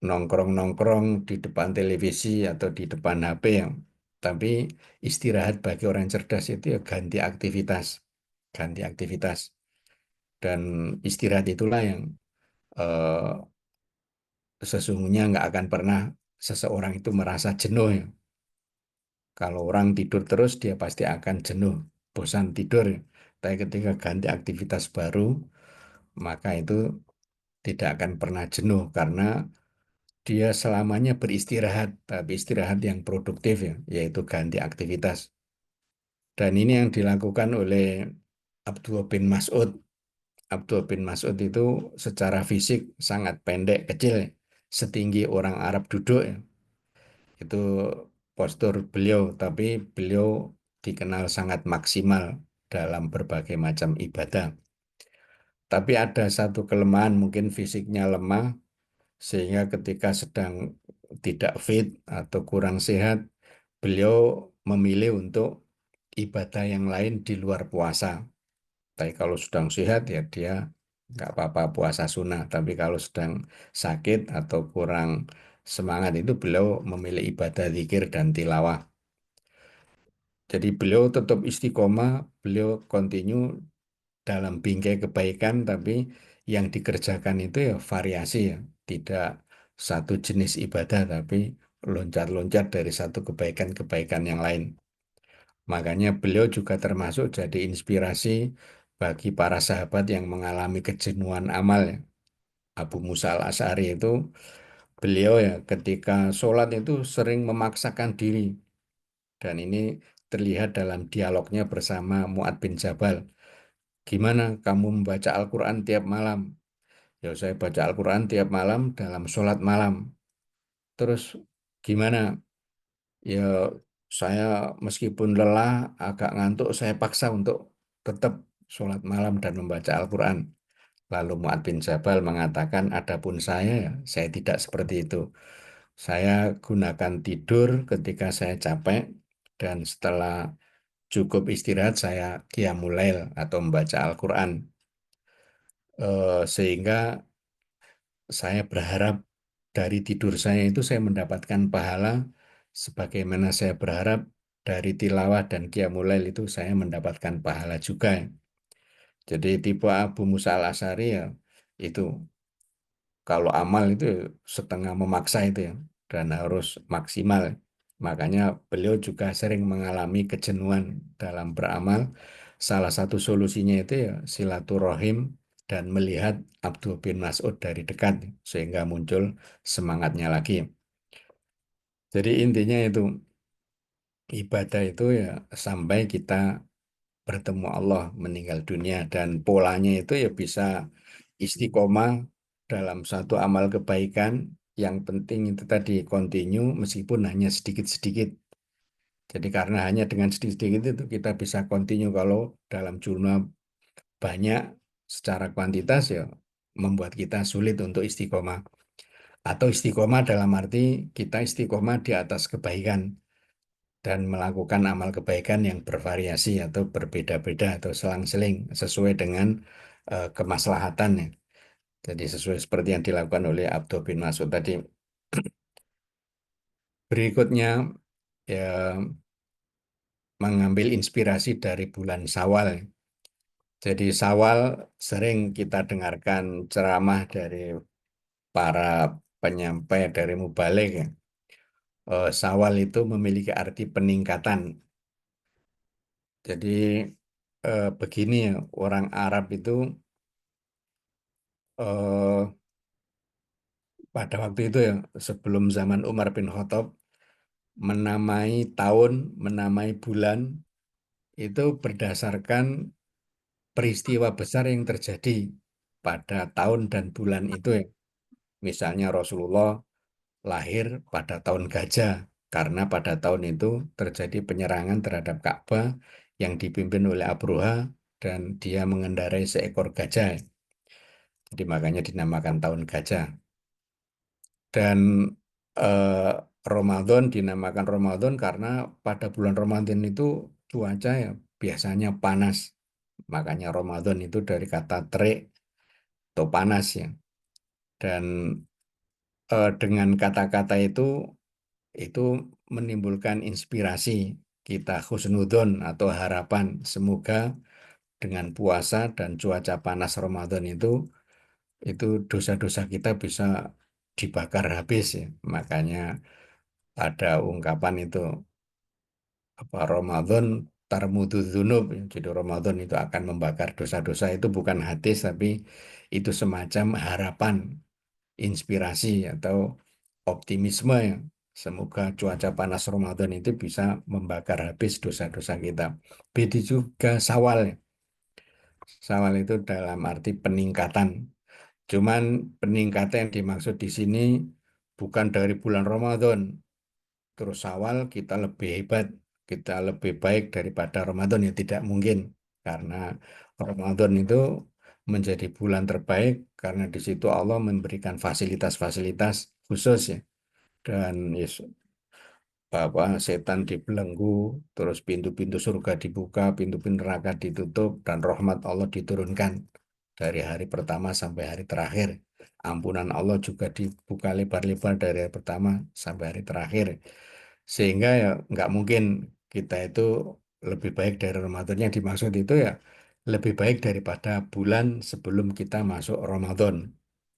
nongkrong-nongkrong di depan televisi atau di depan HP ya. Tapi istirahat bagi orang yang cerdas itu ya ganti aktivitas, ganti aktivitas. Dan istirahat itulah yang eh, sesungguhnya nggak akan pernah seseorang itu merasa jenuh ya. Kalau orang tidur terus dia pasti akan jenuh, bosan tidur ya. Tapi ketika ganti aktivitas baru, maka itu tidak akan pernah jenuh karena dia selamanya beristirahat, tapi istirahat yang produktif ya, yaitu ganti aktivitas. Dan ini yang dilakukan oleh Abdul bin Mas'ud. Abdul bin Mas'ud itu secara fisik sangat pendek, kecil, ya. Setinggi orang Arab duduk ya. Itu postur beliau, tapi beliau dikenal sangat maksimal dalam berbagai macam ibadah. Tapi ada satu kelemahan, mungkin fisiknya lemah, sehingga ketika sedang tidak fit atau kurang sehat, beliau memilih untuk ibadah yang lain di luar puasa. Tapi kalau sedang sehat ya dia nggak apa-apa puasa sunnah. Tapi kalau sedang sakit atau kurang semangat itu beliau memilih ibadah zikir dan tilawah. Jadi beliau tetap istiqomah, beliau continue dalam bingkai kebaikan, tapi yang dikerjakan itu ya variasi ya, tidak satu jenis ibadah, tapi loncat-loncat dari satu kebaikan-kebaikan yang lain. Makanya beliau juga termasuk jadi inspirasi bagi para sahabat yang mengalami kejenuhan amal ya. Abu Musa al-Asy'ari itu beliau ya ketika sholat itu sering memaksakan diri dan ini terlihat dalam dialognya bersama Mu'ad bin Jabal. gimana kamu membaca Al-Quran tiap malam? Ya saya baca Al-Quran tiap malam dalam sholat malam. Terus gimana? Ya saya meskipun lelah, agak ngantuk, saya paksa untuk tetap sholat malam dan membaca Al-Quran. Lalu Mu'ad bin Jabal mengatakan, adapun saya tidak seperti itu. Saya gunakan tidur ketika saya capek dan setelah cukup istirahat saya qiyamul lail atau membaca Al-Quran. Sehingga saya berharap dari tidur saya itu saya mendapatkan pahala sebagaimana saya berharap dari tilawah dan qiyamul lail itu saya mendapatkan pahala juga. Jadi tipe Abu Musa al-Asy'ari ya itu kalau amal itu setengah memaksa itu ya dan harus maksimal. Makanya beliau juga sering mengalami kejenuhan dalam beramal. Salah satu solusinya itu ya silaturahim dan melihat Abdul bin Mas'ud dari dekat sehingga muncul semangatnya lagi. Jadi intinya itu ibadah itu ya sampai kita bertemu Allah meninggal dunia dan polanya itu ya bisa istiqomah dalam satu amal kebaikan yang penting itu tadi continue meskipun hanya sedikit-sedikit. Jadi karena hanya dengan sedikit-sedikit itu kita bisa continue kalau dalam jumlah banyak secara kuantitas ya membuat kita sulit untuk istiqomah. Atau istiqomah dalam arti kita istiqomah di atas kebaikan dan melakukan amal kebaikan yang bervariasi atau berbeda-beda atau selang-seling sesuai dengan kemaslahatannya. Jadi sesuai seperti yang dilakukan oleh Abdul bin Mas'ud tadi. Berikutnya ya mengambil inspirasi dari bulan Syawal. Jadi Syawal sering kita dengarkan ceramah dari para penyampai dari mubalik ya. Syawal itu memiliki arti peningkatan. Jadi begini ya, orang Arab itu eh, pada waktu itu ya sebelum zaman Umar bin Khattab menamai tahun, menamai bulan itu berdasarkan peristiwa besar yang terjadi pada tahun dan bulan itu ya. Misalnya Rasulullah lahir pada tahun gajah karena pada tahun itu terjadi penyerangan terhadap Ka'bah yang dipimpin oleh Abroha dan dia mengendarai seekor gajah. Jadi makanya dinamakan tahun gajah. Dan eh, Ramadan dinamakan Ramadan karena pada bulan Ramadan itu cuaca ya biasanya panas. Makanya Ramadan itu dari kata terik atau panas ya. Dan dengan kata-kata itu menimbulkan inspirasi kita husnudon atau harapan semoga dengan puasa dan cuaca panas Ramadan itu dosa-dosa kita bisa dibakar habis ya. Makanya ada ungkapan itu apa Ramadan tarmudud dzunub. Jadi Ramadan itu akan membakar dosa-dosa itu bukan hadis tapi itu semacam harapan, inspirasi atau optimisme ya. Semoga cuaca panas Ramadan itu bisa membakar habis dosa-dosa kita. Begitu juga Syawal ya. Syawal itu dalam arti peningkatan. Cuman peningkatan yang dimaksud di sini bukan dari bulan Ramadan. Terus Syawal kita lebih hebat, kita lebih baik daripada Ramadan ya tidak mungkin. Karena Ramadan itu menjadi bulan terbaik karena di situ Allah memberikan fasilitas-fasilitas khusus ya. Dan yes, bahwa setan dibelenggu, terus pintu-pintu surga dibuka, pintu-pintu neraka ditutup, dan rahmat Allah diturunkan dari hari pertama sampai hari terakhir. Ampunan Allah juga dibuka lebar-lebar dari hari pertama sampai hari terakhir. Sehingga ya nggak mungkin kita itu lebih baik dari Ramadan. Yang dimaksud itu ya lebih baik daripada bulan sebelum kita masuk Ramadan.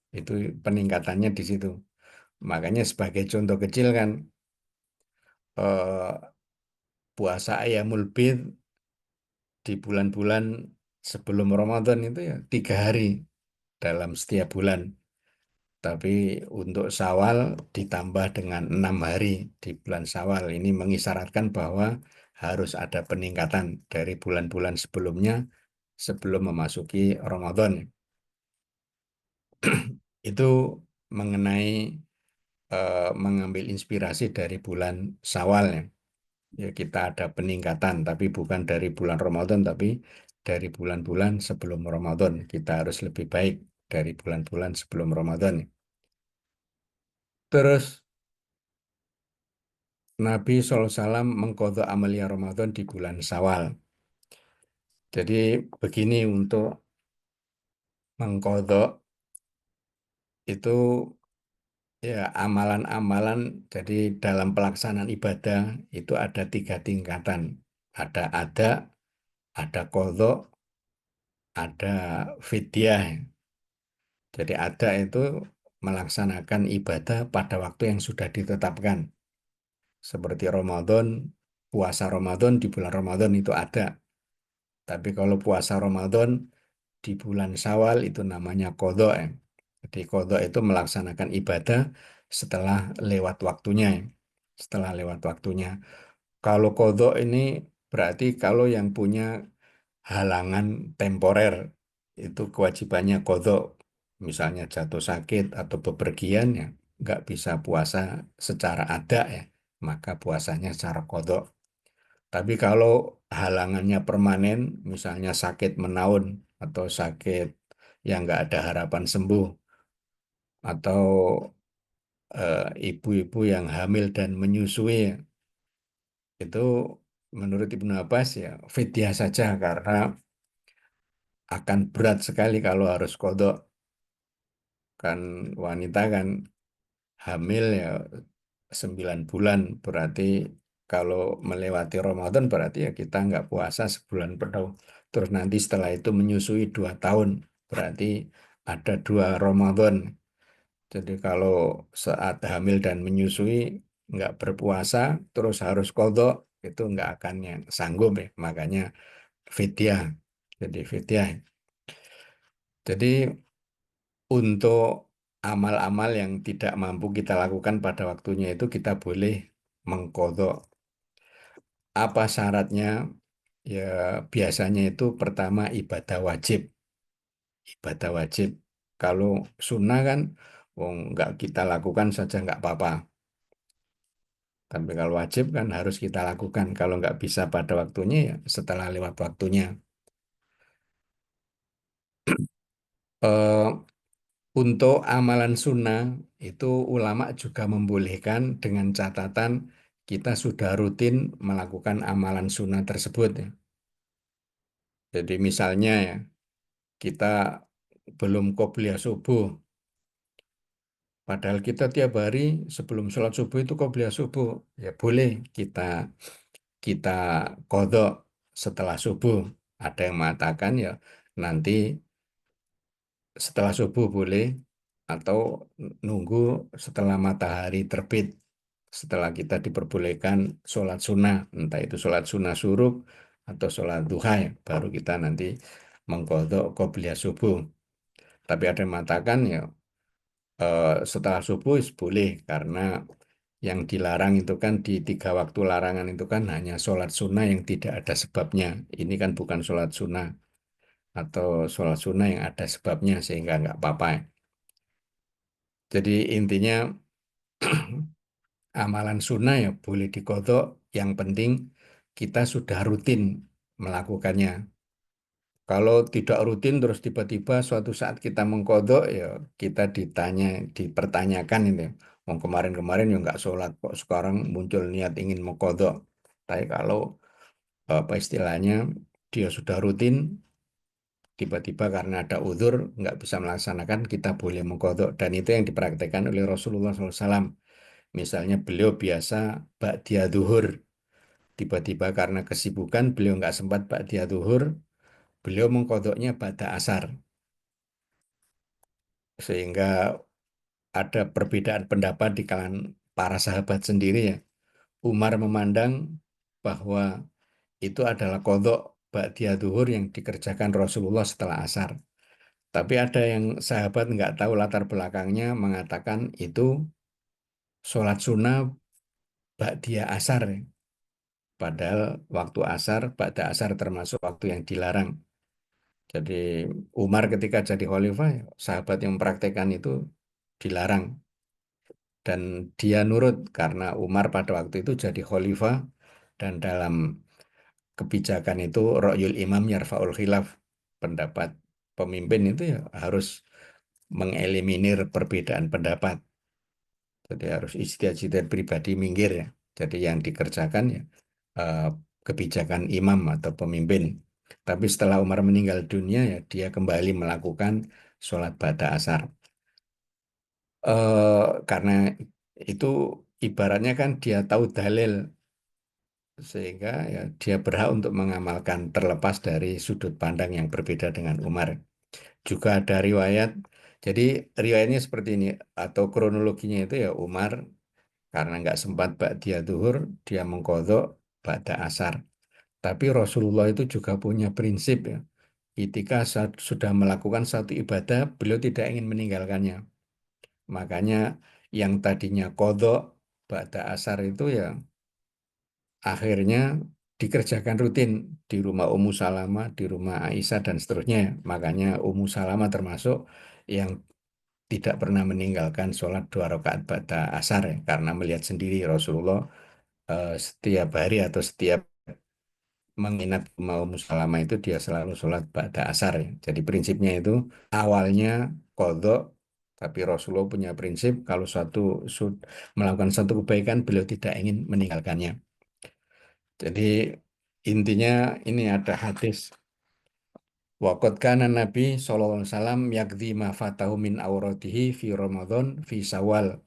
Itu peningkatannya di situ. Makanya sebagai contoh kecil kan, eh, puasa Ayyamul Bid di bulan-bulan sebelum Ramadan itu ya 3 hari dalam setiap bulan. Tapi untuk Syawal ditambah dengan 6 hari di bulan Syawal. Ini mengisyaratkan bahwa harus ada peningkatan dari bulan-bulan sebelumnya sebelum memasuki Ramadan. Itu mengenai mengambil inspirasi dari bulan Syawal ya. Ya kita ada peningkatan, tapi bukan dari bulan Ramadan, tapi dari bulan-bulan sebelum Ramadan. Kita harus lebih baik dari bulan-bulan sebelum Ramadan. Terus Nabi SAW mengkodok amalia Ramadan di bulan Syawal. Jadi begini untuk mengkodok itu ya amalan-amalan. Jadi dalam pelaksanaan ibadah itu ada 3 tingkatan. Ada kodok, ada fidyah. Jadi ada itu melaksanakan ibadah pada waktu yang sudah ditetapkan. Seperti Ramadan, puasa Ramadan di bulan Ramadan itu ada. Tapi kalau puasa Ramadan di bulan Syawal itu namanya qadha ya. Jadi qadha itu melaksanakan ibadah setelah lewat waktunya ya. Setelah lewat waktunya. Kalau qadha ini berarti kalau yang punya halangan temporer itu kewajibannya qadha. Misalnya jatuh sakit atau bepergian ya nggak bisa puasa secara ada ya, maka puasanya secara qadha. Tapi kalau halangannya permanen, misalnya sakit menaun atau sakit yang nggak ada harapan sembuh, atau ibu-ibu yang hamil dan menyusui, itu menurut Ibnu Abbas ya fidyah saja karena akan berat sekali kalau harus kodok. Kan wanita kan hamil ya 9 bulan, berarti kalau melewati Ramadan berarti ya kita nggak puasa sebulan penuh. Terus nanti setelah itu menyusui 2 tahun, berarti ada 2 Ramadan. Jadi kalau saat hamil dan menyusui nggak berpuasa, terus harus kodok, itu nggak akan yang sanggup ya. Makanya fidyah. Jadi fidyah. Jadi untuk amal-amal yang tidak mampu kita lakukan pada waktunya itu kita boleh mengkodok. Apa syaratnya? Ya biasanya itu pertama ibadah wajib. Ibadah wajib. Kalau sunnah kan, wong nggak kita lakukan saja nggak apa-apa. Tapi kalau wajib kan harus kita lakukan. Kalau nggak bisa pada waktunya ya setelah lewat waktunya. Eh, untuk amalan sunnah itu ulama juga membolehkan dengan catatan kita sudah rutin melakukan amalan sunnah tersebut ya. Jadi misalnya ya kita belum qobliyah subuh, padahal kita tiap hari sebelum sholat subuh itu qobliyah subuh, ya boleh kita kita kodok setelah subuh. Ada yang mengatakan ya nanti setelah subuh boleh, atau nunggu setelah matahari terbit. Setelah kita diperbolehkan sholat sunnah, entah itu sholat sunnah syuruk atau sholat duha ya, baru kita nanti mengkodok qobliyah subuh. Tapi ada yang mengatakan ya setelah subuh boleh karena yang dilarang itu kan di 3 waktu larangan itu kan hanya sholat sunnah yang tidak ada sebabnya. Ini kan bukan sholat sunnah atau sholat sunnah yang ada sebabnya sehingga nggak apa-apa. Jadi intinya amalan sunnah ya boleh dikodok. Yang penting kita sudah rutin melakukannya. Kalau tidak rutin terus tiba-tiba suatu saat kita mengkodok ya kita dipertanyakan ini. Mau kemarin-kemarin ya nggak sholat kok sekarang muncul niat ingin mengkodok. Tapi kalau apa istilahnya dia sudah rutin tiba-tiba karena ada uzur nggak bisa melaksanakan kita boleh mengkodok dan itu yang dipraktekkan oleh Rasulullah SAW. Misalnya beliau biasa ba'diyah zuhur, tiba-tiba karena kesibukan beliau nggak sempat ba'diyah zuhur, beliau mengkodoknya ba'da asar. Sehingga ada perbedaan pendapat di kalangan para sahabat sendiri ya. Umar memandang bahwa itu adalah kodok ba'diyah zuhur yang dikerjakan Rasulullah setelah asar. Tapi ada yang sahabat nggak tahu latar belakangnya mengatakan itu sholat sunnah ba'diyah asar ya. Padahal waktu asar, ba'da asar termasuk waktu yang dilarang. Jadi Umar ketika jadi khalifah, sahabat yang mempraktekkan itu dilarang. Dan dia nurut karena Umar pada waktu itu jadi khalifah dan dalam kebijakan itu Ra'yul Imam Yarfa'ul Khilaf. Pendapat pemimpin itu ya harus mengeliminir perbedaan pendapat. Jadi harus ijtihad pribadi minggir ya. Jadi yang dikerjakan ya eh, kebijakan imam atau pemimpin. Tapi setelah Umar meninggal dunia ya dia kembali melakukan sholat ba'da asar. Karena itu ibaratnya kan dia tahu dalil sehingga ya dia berhak untuk mengamalkan terlepas dari sudut pandang yang berbeda dengan Umar. Juga ada riwayat, jadi riwayatnya seperti ini atau kronologinya itu ya Umar karena nggak sempat ba'diyah duhur, dia mengkodok ba'da asar. Tapi Rasulullah itu juga punya prinsip ya. Ketika saat sudah melakukan satu ibadah, beliau tidak ingin meninggalkannya. Makanya yang tadinya kodok ba'da asar itu ya akhirnya dikerjakan rutin di rumah Ummu Salamah, di rumah Aisyah dan seterusnya. Makanya Ummu Salamah termasuk yang tidak pernah meninggalkan sholat 2 rakaat ba'da asar ya, karena melihat sendiri Rasulullah setiap hari atau setiap menginap di rumah Ummu Salamah itu dia selalu sholat ba'da asar ya. Jadi prinsipnya itu awalnya kodok, tapi Rasulullah punya prinsip kalau melakukan satu kebaikan beliau tidak ingin meninggalkannya. Jadi intinya ini ada hadis waqad kana Nabi sallallahu alaihi wasallam yakdhi ma fatahu min auratihi fi Ramadan fi Syawal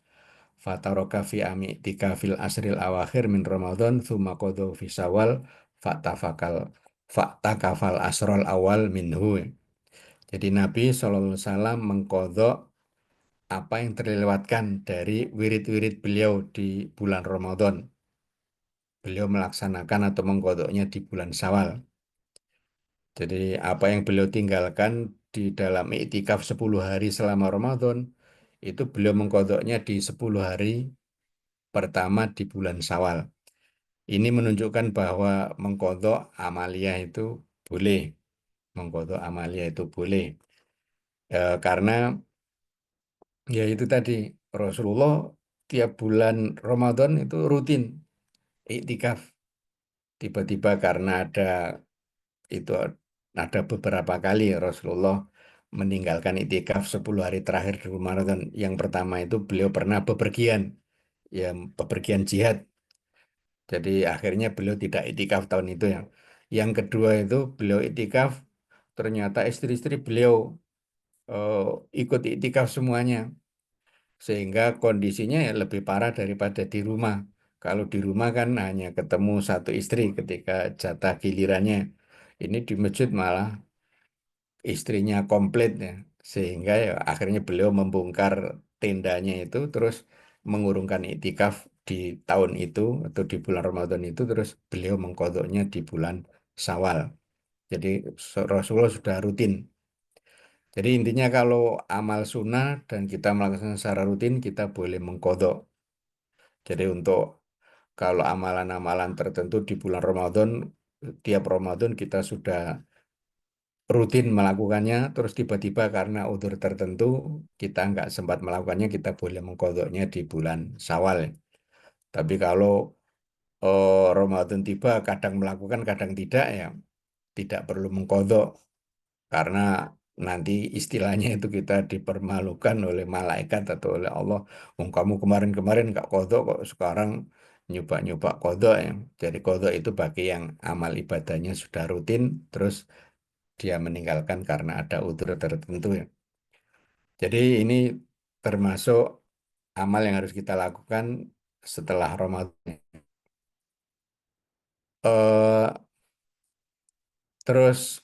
fataraka fi ami tika fil asril awakhir min Ramadan thumma qadu fi Syawal fatafakal fatakafal asrol awal minhu. Jadi Nabi sallallahu alaihi wasallam mengkodok apa yang terlewatkan dari wirid-wirid beliau di bulan Ramadan. Beliau melaksanakan atau mengkodoknya di bulan Syawal. Jadi apa yang beliau tinggalkan di dalam iktikaf 10 hari selama Ramadan, itu beliau mengkodoknya di 10 hari pertama di bulan Syawal. Ini menunjukkan bahwa mengkodok amalia itu boleh. Mengkodok amalia itu boleh. Karena ya itu tadi, Rasulullah tiap bulan Ramadan itu rutin iktikaf. Tiba-tiba karena itu ada beberapa kali Rasulullah meninggalkan iktikaf 10 hari terakhir di Ramadan. Yang pertama itu beliau pernah bepergian, ya bepergian jihad. Jadi akhirnya beliau tidak iktikaf tahun itu ya. Yang kedua itu beliau iktikaf, ternyata istri-istri beliau eh, ikut iktikaf semuanya. Sehingga kondisinya ya lebih parah daripada di rumah. Kalau di rumah kan hanya ketemu satu istri ketika jatah gilirannya. Ini di masjid malah istrinya komplit ya, sehingga ya akhirnya beliau membongkar tendanya itu terus mengurungkan iktikaf di tahun itu atau di bulan Ramadan itu terus beliau mengkodoknya di bulan Syawal. Jadi Rasulullah sudah rutin. Jadi intinya kalau amal sunnah dan kita melakukan secara rutin kita boleh mengkodok. Jadi untuk kalau amalan-amalan tertentu di bulan Ramadan, tiap Ramadan kita sudah rutin melakukannya, terus tiba-tiba karena udzur tertentu kita nggak sempat melakukannya, kita boleh mengkodoknya di bulan Syawal. Tapi kalau Ramadan tiba, kadang melakukan, kadang tidak, ya tidak perlu mengkodok karena nanti istilahnya itu kita dipermalukan oleh malaikat atau oleh Allah. Oh, kamu kemarin-kemarin nggak kodok kok sekarang nyoba-nyoba kodok ya. Jadi kodok itu bagi yang amal ibadahnya sudah rutin, terus dia meninggalkan karena ada udzur tertentu ya. Jadi ini termasuk amal yang harus kita lakukan setelah Ramadan. Eh, terus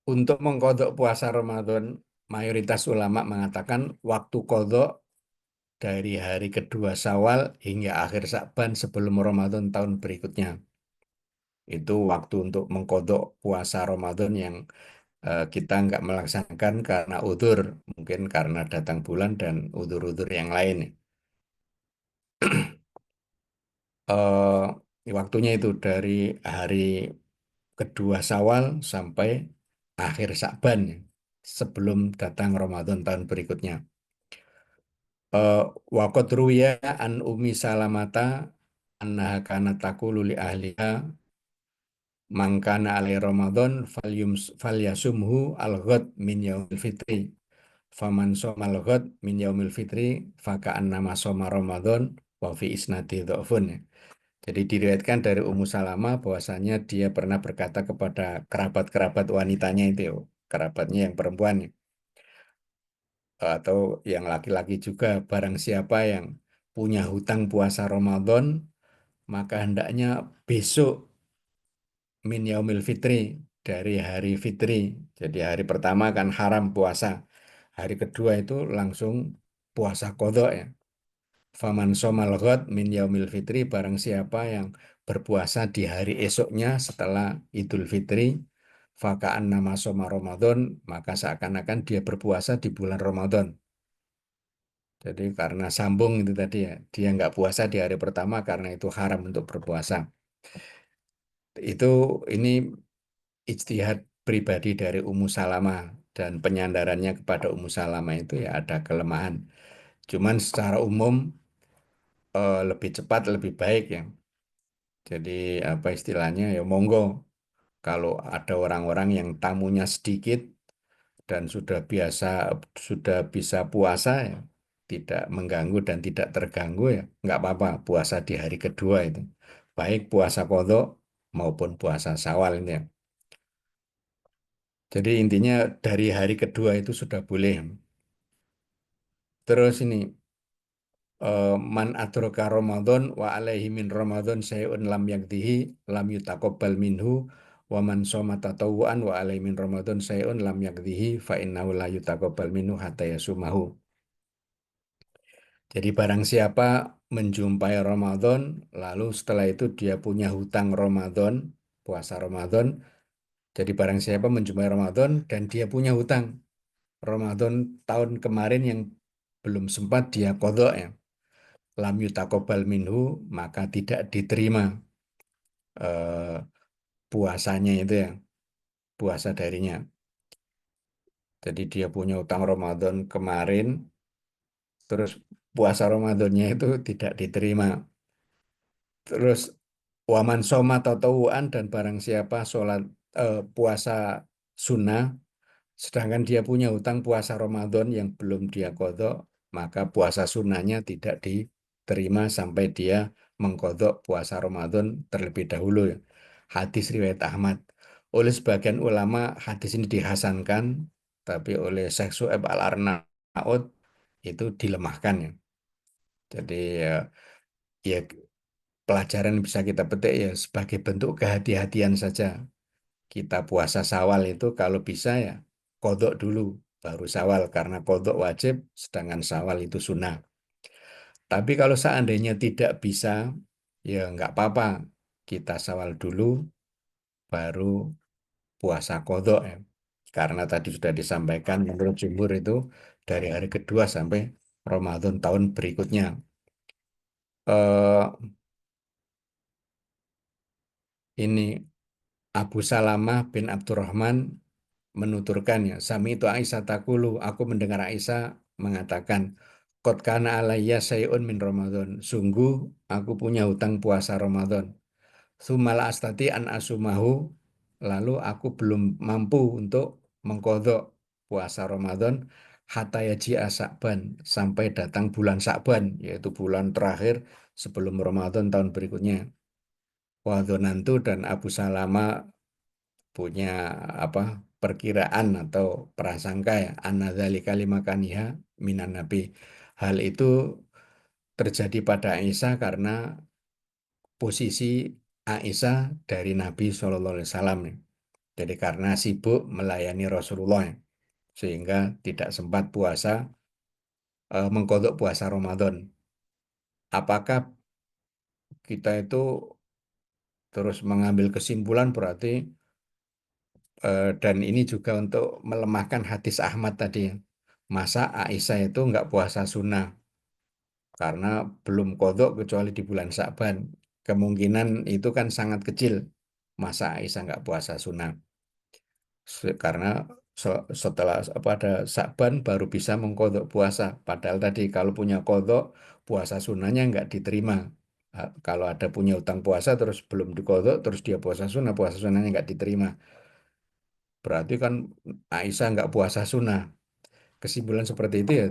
untuk mengkodok puasa Ramadan, mayoritas ulama mengatakan waktu kodok dari hari kedua Syawal hingga akhir Sya'ban sebelum Ramadan tahun berikutnya. Itu waktu untuk mengkodok puasa Ramadan yang kita nggak melaksanakan karena udur, mungkin karena datang bulan dan udur-udur yang lain. Waktunya itu dari hari kedua Syawal sampai akhir Sya'ban ya, sebelum datang Ramadan tahun berikutnya. Eh, Wa qad ruwiya an Ummi Salamata annaha kanat taqulu li ahliha mangkana alai Ramadan falyasumhu al-ghad min yaumil fitri faman somal ghad min yaumil fitri faka'annama soma Ramadan wa fi isnadi dha'fun ya. Jadi diriwayatkan dari Ummu Salamah bahwasanya dia pernah berkata kepada kerabat-kerabat wanitanya itu ya, kerabatnya yang perempuan ya, atau yang laki-laki juga, barang siapa yang punya hutang puasa Ramadan maka hendaknya besok min yaumil fitri, dari hari fitri. Jadi hari pertama kan haram puasa. Hari kedua itu langsung puasa kodok ya. Faman somal ghad min yaumil fitri, barang siapa yang berpuasa di hari esoknya setelah Idul Fitri, fakaan nama soma Ramadan, maka seakan-akan dia berpuasa di bulan Ramadan. Jadi karena sambung itu tadi ya, dia nggak puasa di hari pertama karena itu haram untuk berpuasa. Itu ini ijtihad pribadi dari Ummu Salamah, dan penyandarannya kepada Ummu Salamah itu ya ada kelemahan. Cuman secara umum lebih cepat lebih baik ya. Jadi apa istilahnya ya, monggo kalau ada orang-orang yang tamunya sedikit dan sudah bisa puasa ya, tidak mengganggu dan tidak terganggu ya, nggak apa-apa puasa di hari kedua itu. Baik puasa qadha maupun puasa Syawal ini ya. Jadi intinya dari hari kedua itu sudah boleh. Terus ini man adraka Ramadan wa alaihi min Ramadan syai'un lam yakdihi lam yutaqabbal minhu wa man shoma tatawuan wa alaihi min Ramadan syai'un lam yakdihi fa innahu la yutaqabbal minhu hatta yasumahu. Jadi barang siapa menjumpai Ramadan lalu setelah itu dia punya hutang Ramadan, puasa Ramadan. Jadi barang siapa menjumpai Ramadan dan dia punya hutang Ramadan tahun kemarin yang belum sempat dia qadha ya, lam yutakobal minhu, maka tidak diterima eh, puasanya itu ya, puasa darinya. Jadi dia punya utang Ramadan kemarin, terus puasa Ramadannya itu tidak diterima. Terus waman soma tatawuan, dan barang siapa sholat puasa sunnah, sedangkan dia punya hutang puasa Ramadan yang belum dia kodok, maka puasa sunnahnya tidak diterima sampai dia mengkodok puasa Ramadan terlebih dahulu ya. Hadis riwayat Ahmad. Oleh sebagian ulama hadis ini dihasankan, tapi oleh Syekh Su'aib Al-Arnaud itu dilemahkan ya. Jadi ya pelajaran yang bisa kita petik ya, sebagai bentuk kehati-hatian saja. Kita puasa Syawal itu kalau bisa ya kodok dulu baru Syawal, karena kodok wajib sedangkan Syawal itu sunnah. Tapi kalau seandainya tidak bisa ya nggak apa-apa, kita Syawal dulu baru puasa kodok ya. Karena tadi sudah disampaikan menurut jumhur itu dari hari kedua sampai Ramadan tahun berikutnya. Eh, ini Abu Salamah bin Abdurrahman menuturkan ya, sami itu Aisyah takulu, aku mendengar Aisyah mengatakan, qad kana alayya sayun min Ramadan, sungguh aku punya hutang puasa Ramadan. Sumal astati an asumahu, lalu aku belum mampu untuk mengkodok puasa Ramadan hatta yaji Sa'ban, sampai datang bulan Sa'ban, yaitu bulan terakhir sebelum Ramadan tahun berikutnya. Wadonantu, dan Abu Salama punya apa, perkiraan atau prasangka ya, anadzalika limakaniha minan nabi, hal itu terjadi pada Aisyah karena posisi Aisyah dari Nabi Shallallahu Alaihi Wasallam ya. Jadi karena sibuk melayani Rasulullah ya, sehingga tidak sempat puasa, mengkodok puasa Ramadan. Apakah kita itu terus mengambil kesimpulan berarti dan ini juga untuk melemahkan hadis Ahmad tadi ya. Masa Aisyah itu nggak puasa sunnah karena belum kodok kecuali di bulan Sa'ban. kemungkinan itu kan sangat kecil. Masa Aisyah nggak puasa sunnah? Karena setelah apa ada Sa'ban baru bisa mengkodok puasa. Padahal tadi kalau punya kodok, puasa sunnahnya nggak diterima. Kalau ada punya utang puasa terus belum dikodok, terus dia puasa sunnahnya nggak diterima. Berarti kan Aisyah nggak puasa sunnah. Kesimpulan seperti itu ya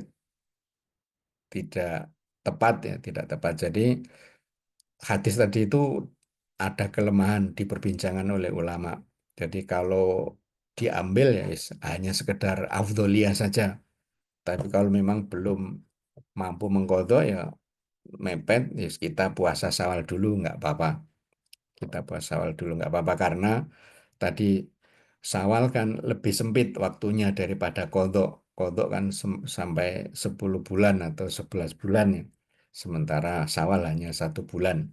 tidak tepat ya, tidak tepat. Jadi hadis tadi itu ada kelemahan diperbincangan oleh ulama. Jadi kalau diambil ya hanya sekedar afdoliyah saja. Tapi kalau memang belum mampu mengkodok ya mepet, ya kita puasa Syawal dulu nggak apa-apa. Kita puasa Syawal dulu nggak apa-apa karena tadi Syawal kan lebih sempit waktunya daripada kodok. Kodok kan sampai 10 bulan atau 11 bulan ya. Sementara Syawal hanya 1 bulan.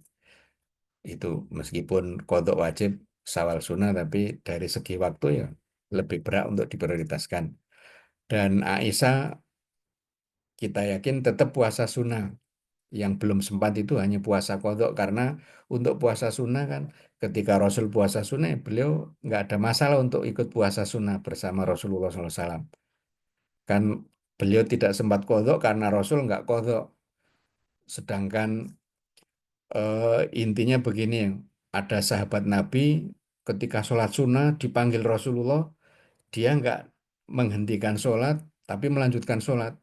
Itu meskipun kodok wajib Syawal sunnah tapi dari segi waktu ya lebih berat untuk diprioritaskan. Dan Aisyah kita yakin tetap puasa sunnah. Yang belum sempat itu hanya puasa kodok karena untuk puasa sunnah kan ketika Rasul puasa sunnah beliau nggak ada masalah untuk ikut puasa sunnah bersama Rasulullah SAW. Kan beliau tidak sempat kodok karena Rasul nggak kodok. Sedangkan intinya begini, ada sahabat Nabi ketika sholat sunnah dipanggil Rasulullah, dia nggak menghentikan sholat tapi melanjutkan sholat.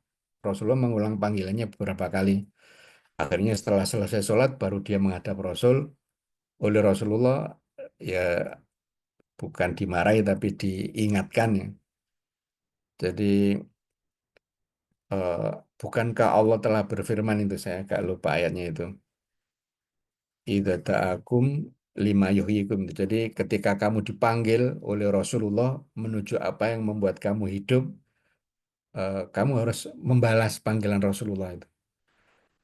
Rasulullah mengulang panggilannya beberapa kali. Akhirnya setelah selesai sholat baru dia menghadap Rasul. Oleh Rasulullah ya bukan dimarahi tapi diingatkan ya. Jadi eh, bukankah Allah telah berfirman itu saya agak lupa ayatnya itu. Idza ta'akum lima yuhyikum. Jadi ketika kamu dipanggil oleh Rasulullah menuju apa yang membuat kamu hidup, kamu harus membalas panggilan Rasulullah itu.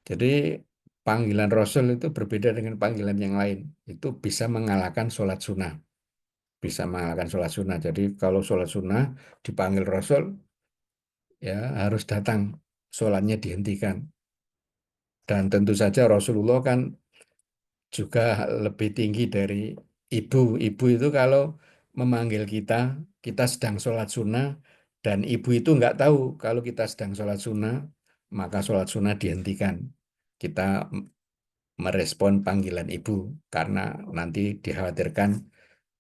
Jadi panggilan Rasul itu berbeda dengan panggilan yang lain. Itu bisa mengalahkan sholat sunnah. Bisa mengalahkan sholat sunnah. Jadi kalau sholat sunnah dipanggil Rasul, ya harus datang. Sholatnya dihentikan. Dan tentu saja Rasulullah kan juga lebih tinggi dari ibu. Ibu itu kalau memanggil kita, kita sedang sholat sunnah, dan ibu itu nggak tahu kalau kita sedang sholat sunnah, maka sholat sunnah dihentikan. Kita merespon panggilan ibu, karena nanti dikhawatirkan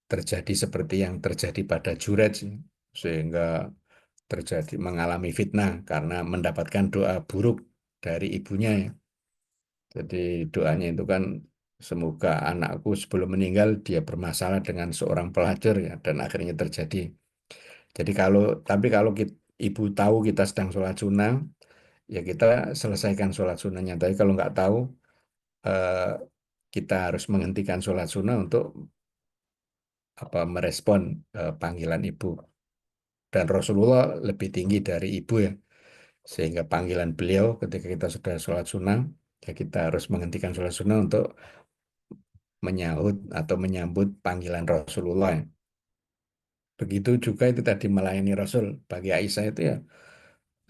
terjadi seperti yang terjadi pada Jurej, sehingga terjadi mengalami fitnah karena mendapatkan doa buruk dari ibunya ya. Jadi doanya itu kan semoga anakku sebelum meninggal dia bermasalah dengan seorang pelajar ya dan akhirnya terjadi. Jadi tapi kalau ibu tahu kita sedang sholat sunnah ya kita selesaikan sholat sunnahnya. Tapi kalau nggak tahu eh, kita harus menghentikan sholat sunnah untuk apa merespon panggilan ibu. Dan Rasulullah lebih tinggi dari ibu ya. Sehingga panggilan beliau ketika kita sudah sholat sunnah ya kita harus menghentikan sholat sunnah untuk menyahut atau menyambut panggilan Rasulullah. Begitu juga itu tadi melayani Rasul bagi Aisyah itu ya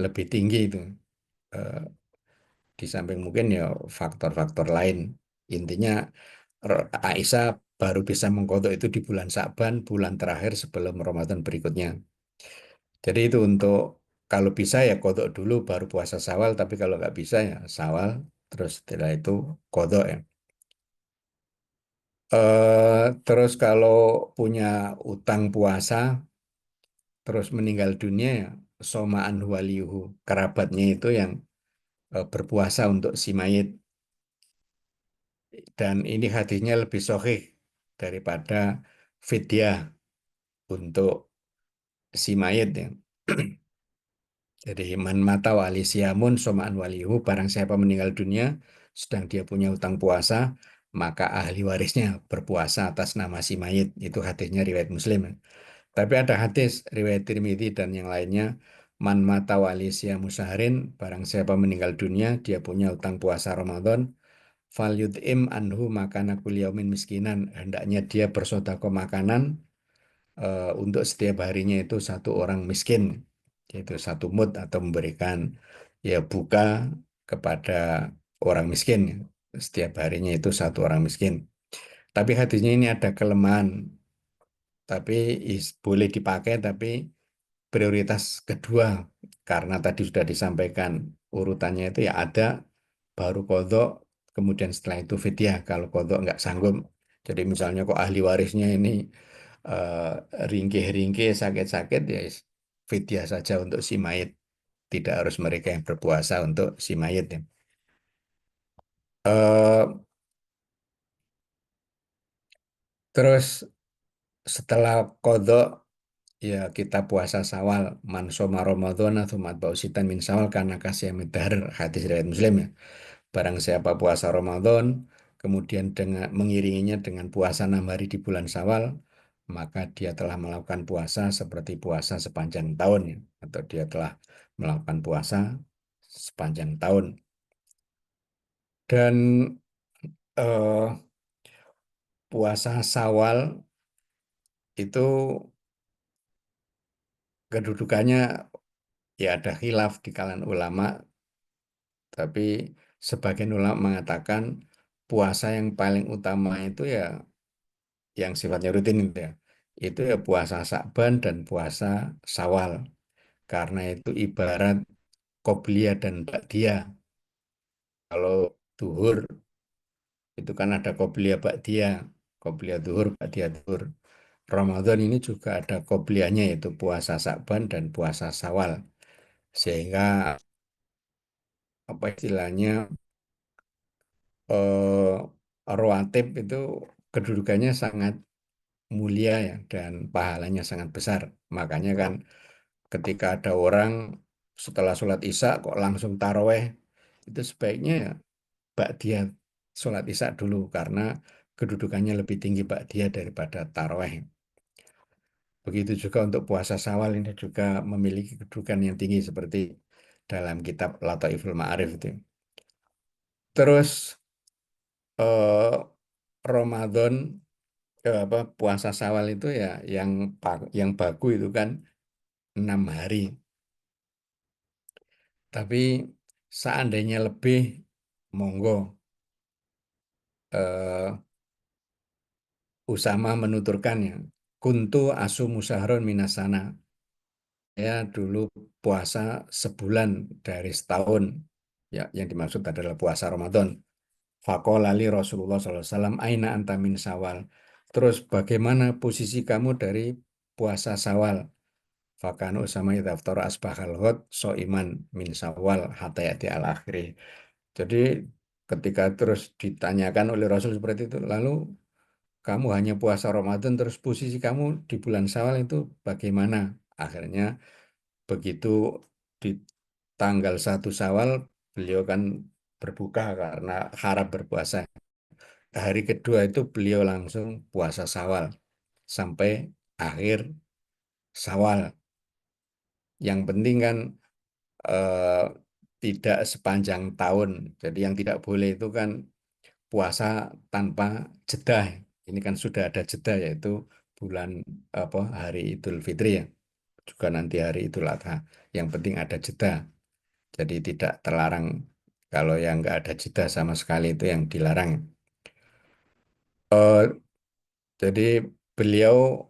lebih tinggi itu. Eh, di samping mungkin ya faktor-faktor lain. Intinya Aisyah baru bisa mengkodok itu di bulan Sa'ban, bulan terakhir sebelum Ramadan berikutnya. Jadi itu untuk kalau bisa ya kodok dulu baru puasa Syawal, tapi kalau nggak bisa ya Syawal, terus setelah itu kodok ya. Terus kalau punya utang puasa, terus meninggal dunia ya, somaan waliyuhu, kerabatnya itu yang berpuasa untuk si mayit. Dan ini hadisnya lebih sahih daripada fidyah untuk si mayit ya. Jadi man mata wali siamun somaan walihu barang siapa meninggal dunia sedang dia punya utang puasa maka ahli warisnya berpuasa atas nama si mayit. Itu hadisnya riwayat Muslim. Tapi ada hadis riwayat Tirmidzi dan yang lainnya man mata wali siamu sahrin barang siapa meninggal dunia dia punya utang puasa Ramadan fal yut'im anhu makana kulli yaumin miskinan hendaknya dia bersedekah makanan untuk setiap harinya itu satu orang miskin, yaitu satu mud atau memberikan ya buka kepada orang miskin. setiap harinya itu satu orang miskin. Tapi hadisnya ini ada kelemahan, tapi boleh dipakai, tapi prioritas kedua karena tadi sudah disampaikan urutannya itu ya ada baru kodok, kemudian setelah itu fidyah kalau kodok nggak sanggup. Jadi misalnya kok ahli warisnya ini eh, ringkih-ringkih sakit-sakit ya fidyah saja untuk si mayit, tidak harus mereka yang berpuasa untuk si mayit ya. Eh, terus setelah kodok ya kita puasa Sawal, man soma Ramadhana tsumma atba'ahu sittan min Sawal karena kasih dahr, hadis riwayat Muslim ya. Barang siapa puasa Ramadan, kemudian dengan mengiringinya dengan puasa 6 hari di bulan Sawal, maka dia telah melakukan puasa seperti puasa sepanjang tahun ya. Atau dia telah melakukan puasa sepanjang tahun. Dan eh, puasa Sawal itu kedudukannya ya ada khilaf di kalangan ulama, tapi sebagian ulama mengatakan puasa yang paling utama itu ya yang sifatnya rutin itu ya. Itu ya puasa Sakban dan puasa Sawal. Karena itu ibarat qobliyah dan ba'diyah. Kalau duhur itu kan ada qobliyah ba'diyah. Qobliyah duhur, ba'diyah duhur. Ramadan ini juga ada qobliyahnya yaitu puasa Sakban dan puasa Sawal. Sehingga apa istilahnya rawatib itu kedudukannya sangat mulia ya dan pahalanya sangat besar. Makanya kan ketika ada orang setelah sholat isya kok langsung taraweh, itu sebaiknya ya ba'diyah sholat isya dulu karena kedudukannya lebih tinggi ba'diyah daripada taraweh. Begitu juga untuk puasa Syawal ini juga memiliki kedudukan yang tinggi seperti dalam kitab Lataiful Ma'arif itu. Terus eh, Ramadan apa puasa Syawal itu ya yang baku itu kan 6 hari. Tapi seandainya lebih, monggo. Eh, Usama menuturkannya, kuntu asu musahron minasana. Saya dulu puasa sebulan dari setahun. Ya, yang dimaksud adalah puasa Ramadan. Faqala li Rasulullah SAW, aina anta min Sawal. Terus bagaimana posisi kamu dari puasa Sawal? Fakanu Usama idza aftara asbahal ghad iman min Sawal hatta ya'ti al akhiri. Jadi ketika terus ditanyakan oleh Rasul seperti itu, lalu kamu hanya puasa Ramadan terus posisi kamu di bulan Syawal itu bagaimana? Akhirnya begitu di tanggal 1 Syawal beliau kan berbuka karena harap berpuasa. Hari kedua itu beliau langsung puasa Syawal sampai akhir Syawal. Yang penting kan eh, tidak sepanjang tahun. Jadi yang tidak boleh itu kan puasa tanpa jeda. Ini kan sudah ada jeda yaitu bulan apa hari Idul Fitri ya. Juga nanti hari Idul Adha. Yang penting ada jeda. Jadi tidak terlarang kalau yang nggak ada jeda sama sekali itu yang dilarang. Jadi beliau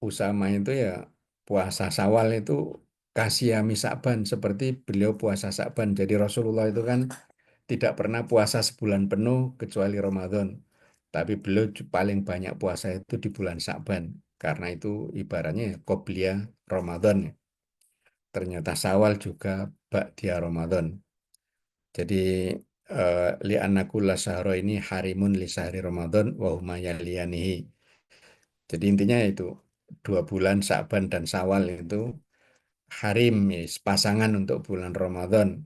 Usama itu ya puasa Sawal itu kasiyami Sa'ban seperti beliau puasa Sa'ban. Jadi Rasulullah itu kan tidak pernah puasa sebulan penuh kecuali Ramadan. Tapi beliau paling banyak puasa itu di bulan Sa'ban. Karena itu ibaratnya ya qobliyah Ramadan ya. Ternyata Sawal juga ba'diyah Ramadan. Jadi li'anna kulla syahra ini harimun li syahri Ramadan wa huma yaliyanihi. Jadi intinya itu 2 bulan Sa'ban dan Sawal itu harim ya, pasangan untuk bulan Ramadan.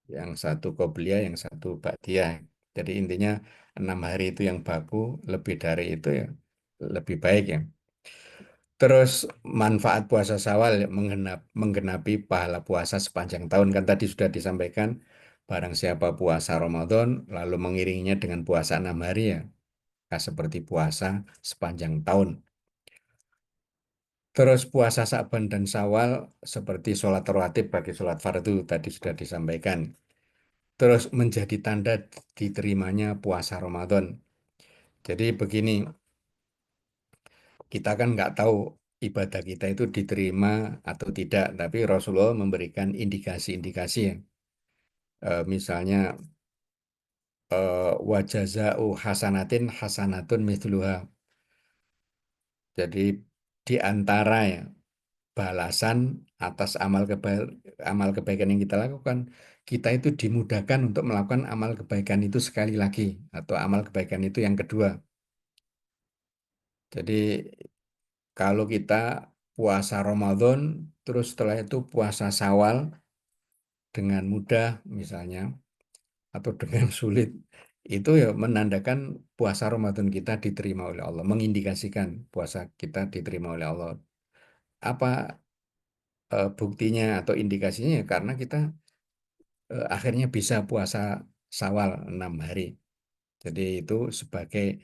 Yang satu qobliyah, yang satu ba'diyah. Jadi intinya 6 hari itu yang baku, lebih dari itu ya lebih baik ya. Terus manfaat puasa Syawal ya, menggenapi pahala puasa sepanjang tahun kan tadi sudah disampaikan. Barang siapa puasa Ramadan lalu mengiringinya dengan puasa 6 hari ya, seperti puasa sepanjang tahun. Terus puasa Sa'ban dan Syawal seperti sholat rawatib bagi sholat fardu tadi sudah disampaikan. terus menjadi tanda diterimanya puasa Ramadan. Jadi begini, kita kan nggak tahu ibadah kita itu diterima atau tidak, tapi Rasulullah memberikan indikasi-indikasi ya. Misalnya wajazau hasanatin hasanatun mithluha. Jadi di antara ya balasan atas amal kebaikan yang kita lakukan, kita itu dimudahkan untuk melakukan amal kebaikan itu sekali lagi atau amal kebaikan itu yang kedua. Jadi kalau kita puasa Ramadan, terus setelah itu puasa Syawal dengan mudah misalnya, atau dengan sulit, itu ya menandakan puasa Ramadan kita diterima oleh Allah, mengindikasikan puasa kita diterima oleh Allah. Apa buktinya atau indikasinya? Ya karena kita akhirnya bisa puasa Syawal 6 hari. Jadi itu sebagai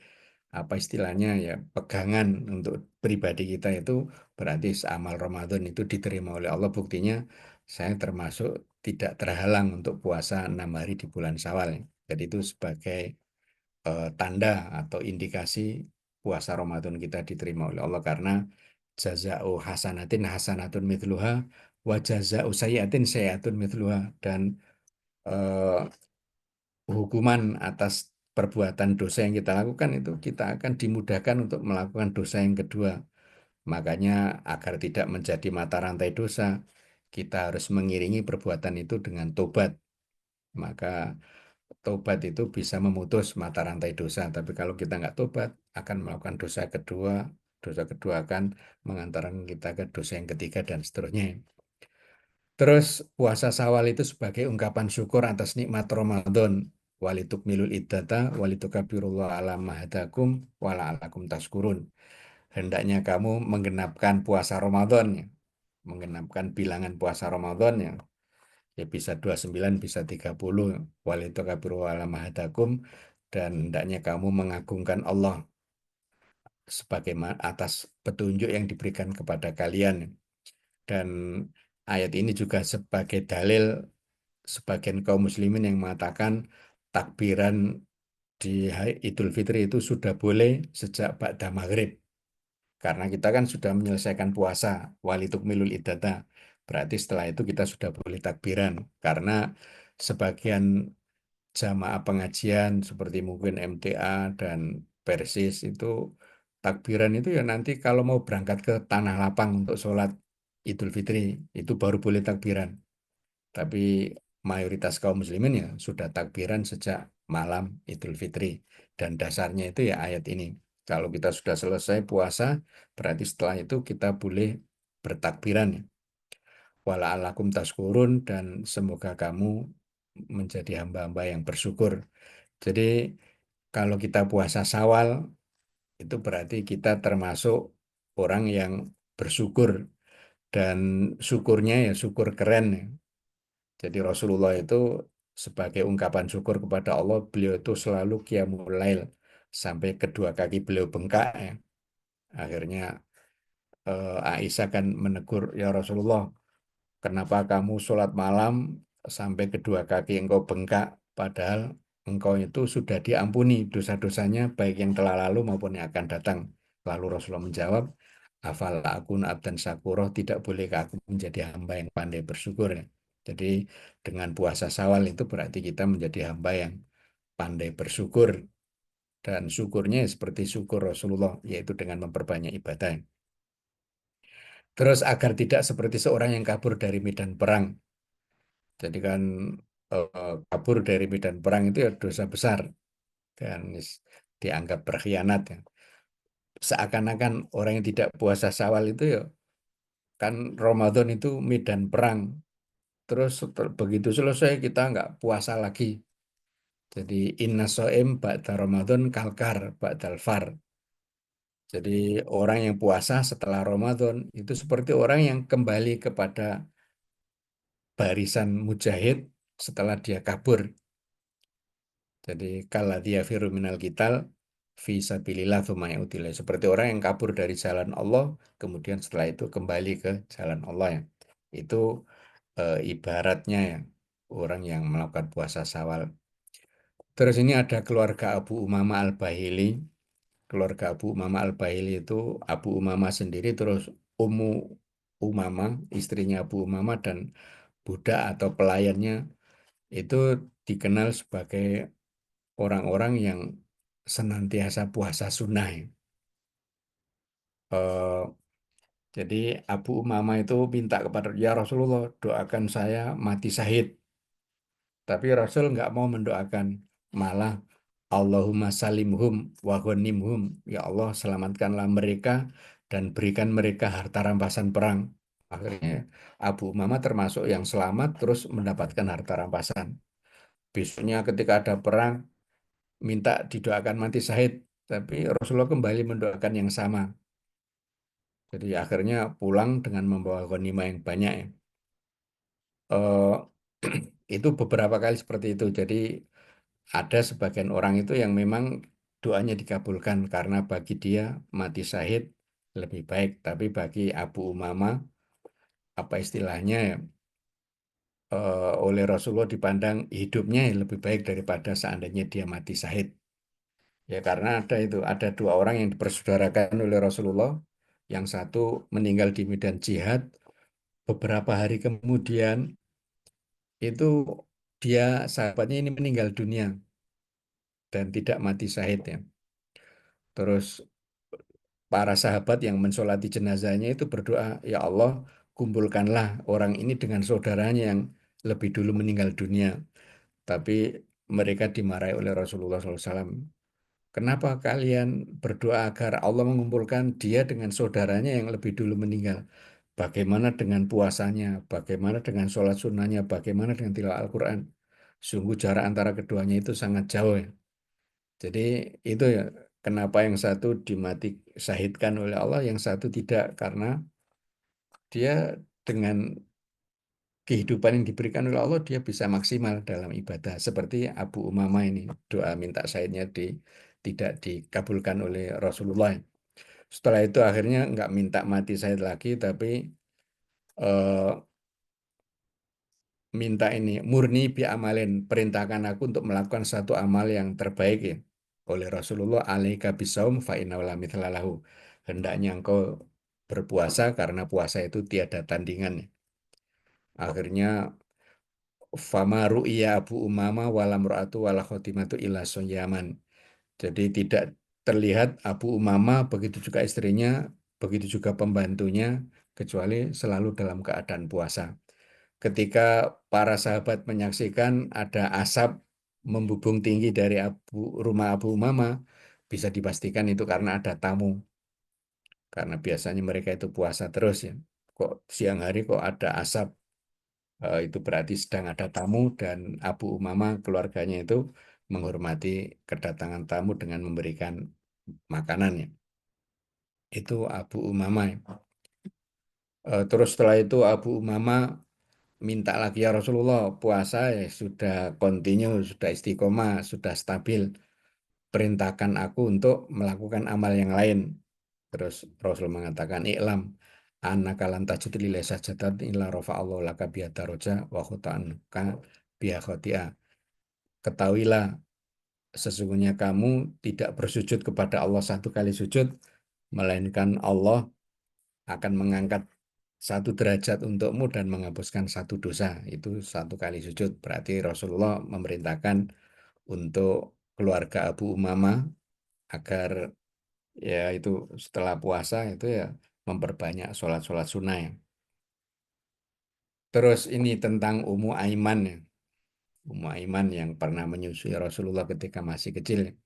apa istilahnya ya pegangan untuk pribadi kita itu berarti amal Ramadan itu diterima oleh Allah. Buktinya saya termasuk tidak terhalang untuk puasa 6 hari di bulan Syawal. Jadi itu sebagai tanda atau indikasi puasa Ramadan kita diterima oleh Allah karena jaza'u hasanatin hasanatun mithluha wa jaza'u sayyatin sayyatun mithluha, dan eh, hukuman atas perbuatan dosa yang kita lakukan itu kita akan dimudahkan untuk melakukan dosa yang kedua. Makanya agar tidak menjadi mata rantai dosa, kita harus mengiringi perbuatan itu dengan tobat. Maka tobat itu bisa memutus mata rantai dosa. Tapi kalau kita nggak tobat, akan melakukan dosa kedua akan mengantarkan kita ke dosa yang ketiga dan seterusnya. Terus puasa Syawal itu sebagai ungkapan syukur atas nikmat Ramadan. Walitukmilul iddata walitukabirullah ala mahadakum wala'alakum taskurun. Hendaknya kamu menggenapkan puasa Ramadan ya. Menggenapkan bilangan puasa Ramadan ya. Ya bisa 29, bisa 30. Walitukabirullah ala mahadakum. Dan hendaknya kamu mengagungkan Allah sebagai atas petunjuk yang diberikan kepada kalian. Dan ayat ini juga sebagai dalil sebagian kaum muslimin yang mengatakan takbiran di hari Idul Fitri itu sudah boleh sejak ba'da maghrib. Karena kita kan sudah menyelesaikan puasa, walitukmilul iddata. Berarti setelah itu kita sudah boleh takbiran. Karena sebagian jamaah pengajian seperti mungkin MTA dan Persis itu takbiran itu ya nanti kalau mau berangkat ke Tanah Lapang untuk sholat Idul Fitri itu baru boleh takbiran. Tapi mayoritas kaum muslimin ya sudah takbiran sejak malam Idul Fitri. Dan dasarnya itu ya ayat ini. Kalau kita sudah selesai puasa, berarti setelah itu kita boleh bertakbiran ya. Wala'alakum taskurun, dan semoga kamu menjadi hamba-hamba yang bersyukur. Jadi kalau kita puasa Syawal, itu berarti kita termasuk orang yang bersyukur. Dan syukurnya ya syukur keren ya. Jadi Rasulullah itu sebagai ungkapan syukur kepada Allah, beliau itu selalu qiyamul lail sampai kedua kaki beliau bengkak ya. Akhirnya Aisyah kan menegur, ya Rasulullah, kenapa kamu sholat malam sampai kedua kaki engkau bengkak, padahal engkau itu sudah diampuni dosa-dosanya baik yang telah lalu maupun yang akan datang. Lalu Rasulullah menjawab, afal akun abdan syakuroh, tidak bolehkah aku menjadi hamba yang pandai bersyukur ya. Jadi dengan puasa Syawal itu berarti kita menjadi hamba yang pandai bersyukur, dan syukurnya seperti syukur Rasulullah, yaitu dengan memperbanyak ibadah. Terus agar tidak seperti seorang yang kabur dari medan perang. Jadi kan kabur dari medan perang itu ya dosa besar dan dianggap berkhianat ya. Seakan-akan orang yang tidak puasa Syawal itu ya kan Ramadan itu medan perang. Terus begitu selesai kita nggak puasa lagi. Jadi inna so'im ba'da Ramadan kalkar ba'dal far. Jadi orang yang puasa setelah Ramadan itu seperti orang yang kembali kepada barisan mujahid setelah dia kabur. Jadi kala dia firu minal qital fi sabilillah tsumma yaudillah. Seperti orang yang kabur dari jalan Allah kemudian setelah itu kembali ke jalan Allah ya. Itu ibaratnya ya. orang yang melakukan puasa Syawal. Terus ini ada keluarga Abu Umamah Al-Bahili. Keluarga Abu Umamah Al-Bahili itu Abu Umamah sendiri, terus Ummu Umamah, istrinya Abu Umamah, dan budak atau pelayannya itu dikenal sebagai orang-orang yang senantiasa puasa sunnah. Eh, jadi Abu Umamah itu minta kepada ya Rasulullah, doakan saya mati syahid. Tapi Rasul nggak mau mendoakan, malah Allahumma salimhum wa ghanimhum. Ya Allah, selamatkanlah mereka dan berikan mereka harta rampasan perang. Akhirnya Abu Umamah termasuk yang selamat terus mendapatkan harta rampasan. Besoknya ketika ada perang, minta didoakan mati syahid, tapi Rasulullah kembali mendoakan yang sama. Jadi akhirnya pulang dengan membawa ghanimah yang banyak ya. Eh, itu beberapa kali seperti itu. Jadi ada sebagian orang itu yang memang doanya dikabulkan karena bagi dia mati syahid lebih baik. Tapi bagi Abu Umamah, apa istilahnya ya, oleh Rasulullah dipandang hidupnya lebih baik daripada seandainya dia mati syahid. Ya karena ada dua orang yang dipersaudarakan oleh Rasulullah. Yang satu meninggal di medan jihad, beberapa hari kemudian itu dia sahabatnya ini meninggal dunia dan tidak mati syahid ya. Terus para sahabat yang mensolati jenazahnya itu berdoa, ya Allah, kumpulkanlah orang ini dengan saudaranya yang lebih dulu meninggal dunia. Tapi mereka dimarahi oleh Rasulullah SAW. Kenapa kalian berdoa agar Allah mengumpulkan dia dengan saudaranya yang lebih dulu meninggal? Bagaimana dengan puasanya? Bagaimana dengan sholat sunnahnya? Bagaimana dengan tilawah Al-Quran? Sungguh jarak antara keduanya itu sangat jauh ya. Jadi itu ya kenapa yang satu dimati syahidkan oleh Allah, yang satu tidak, karena dia dengan kehidupan yang diberikan oleh Allah dia bisa maksimal dalam ibadah. Seperti Abu Umamah ini doa minta syahidnya tidak dikabulkan oleh Rasulullah. Setelah itu akhirnya nggak minta mati syahid lagi, tapi eh, minta ini murni bi amalin, perintahkan aku untuk melakukan satu amal yang terbaik ya. Oleh Rasulullah, alaika bisaum fa innahu la mithla lahu. Hendaknya engkau berpuasa karena puasa itu tiada tandingan. Akhirnya fama ru'iya Abu Umama walam ra'atu wala khotimatu illa sonyaman. Jadi tidak terlihat Abu Umama, begitu juga istrinya, begitu juga pembantunya, kecuali selalu dalam keadaan puasa. Ketika para sahabat menyaksikan ada asap membubung tinggi dari rumah Abu Umama, bisa dipastikan itu karena ada tamu. Karena biasanya mereka itu puasa terus ya. Kok siang hari kok ada asap, itu berarti sedang ada tamu dan Abu Umama keluarganya itu menghormati kedatangan tamu dengan memberikan makanannya. Itu Abu Umama. Terus setelah itu Abu Umama minta lagi, ya Rasulullah, puasa ya sudah kontinu, sudah istiqomah, sudah stabil. Perintahkan aku untuk melakukan amal yang lain. Terus Rasul mengatakan, I'lam, annaka lan tajid lillahi sajatan illa rafa'allahu laka biha daraja wa khuta'anka biha khoti'ah. Ketahuilah, sesungguhnya kamu tidak bersujud kepada Allah satu kali sujud, melainkan Allah akan mengangkat satu derajat untukmu dan menghapuskan satu dosa. Itu satu kali sujud. Berarti Rasulullah memerintahkan untuk keluarga Abu Umamah agar ya itu setelah puasa itu ya memperbanyak sholat-sholat sunnah ya. Terus ini tentang Ummu Aiman ya. Ummu Aiman yang pernah menyusui Rasulullah ketika masih kecil.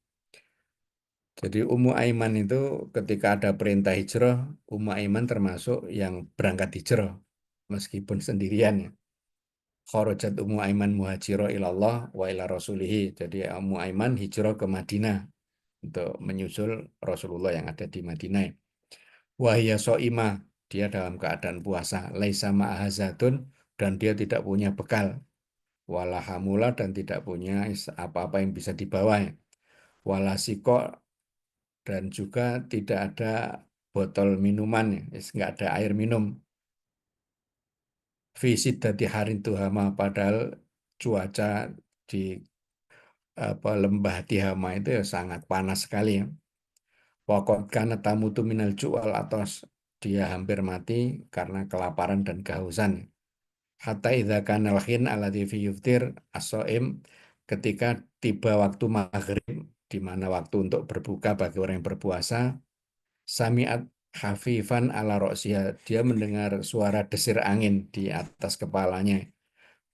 Jadi Ummu Aiman itu ketika ada perintah hijrah, Ummu Aiman termasuk yang berangkat hijrah meskipun sendirian ya. Kharajat Ummu Aiman muhajirah ilallah wa ila rasulihi. Jadi Ummu Aiman hijrah ke Madinah untuk menyusul Rasulullah yang ada di Madinah. Wahya so'imah, dia dalam keadaan puasa. Laisa ma'ahazatun, dan dia tidak punya bekal. Walahamula, dan tidak punya apa-apa yang bisa dibawa. Walasiko, dan juga tidak ada botol minuman. Nggak ada air minum. Visit dari harin tuhama, padahal cuaca di lembah Tihama itu ya sangat panas sekali ya. Waqad kana tamutu minal ju'al, atau dia hampir mati karena kelaparan dan kehausan. Hatta idza kanal khin alladzi fi yuftir as-shaim, ketika tiba waktu maghrib, di mana waktu untuk berbuka bagi orang yang berpuasa, sami'at hafifan ala ro'siha, dia mendengar suara desir angin di atas kepalanya.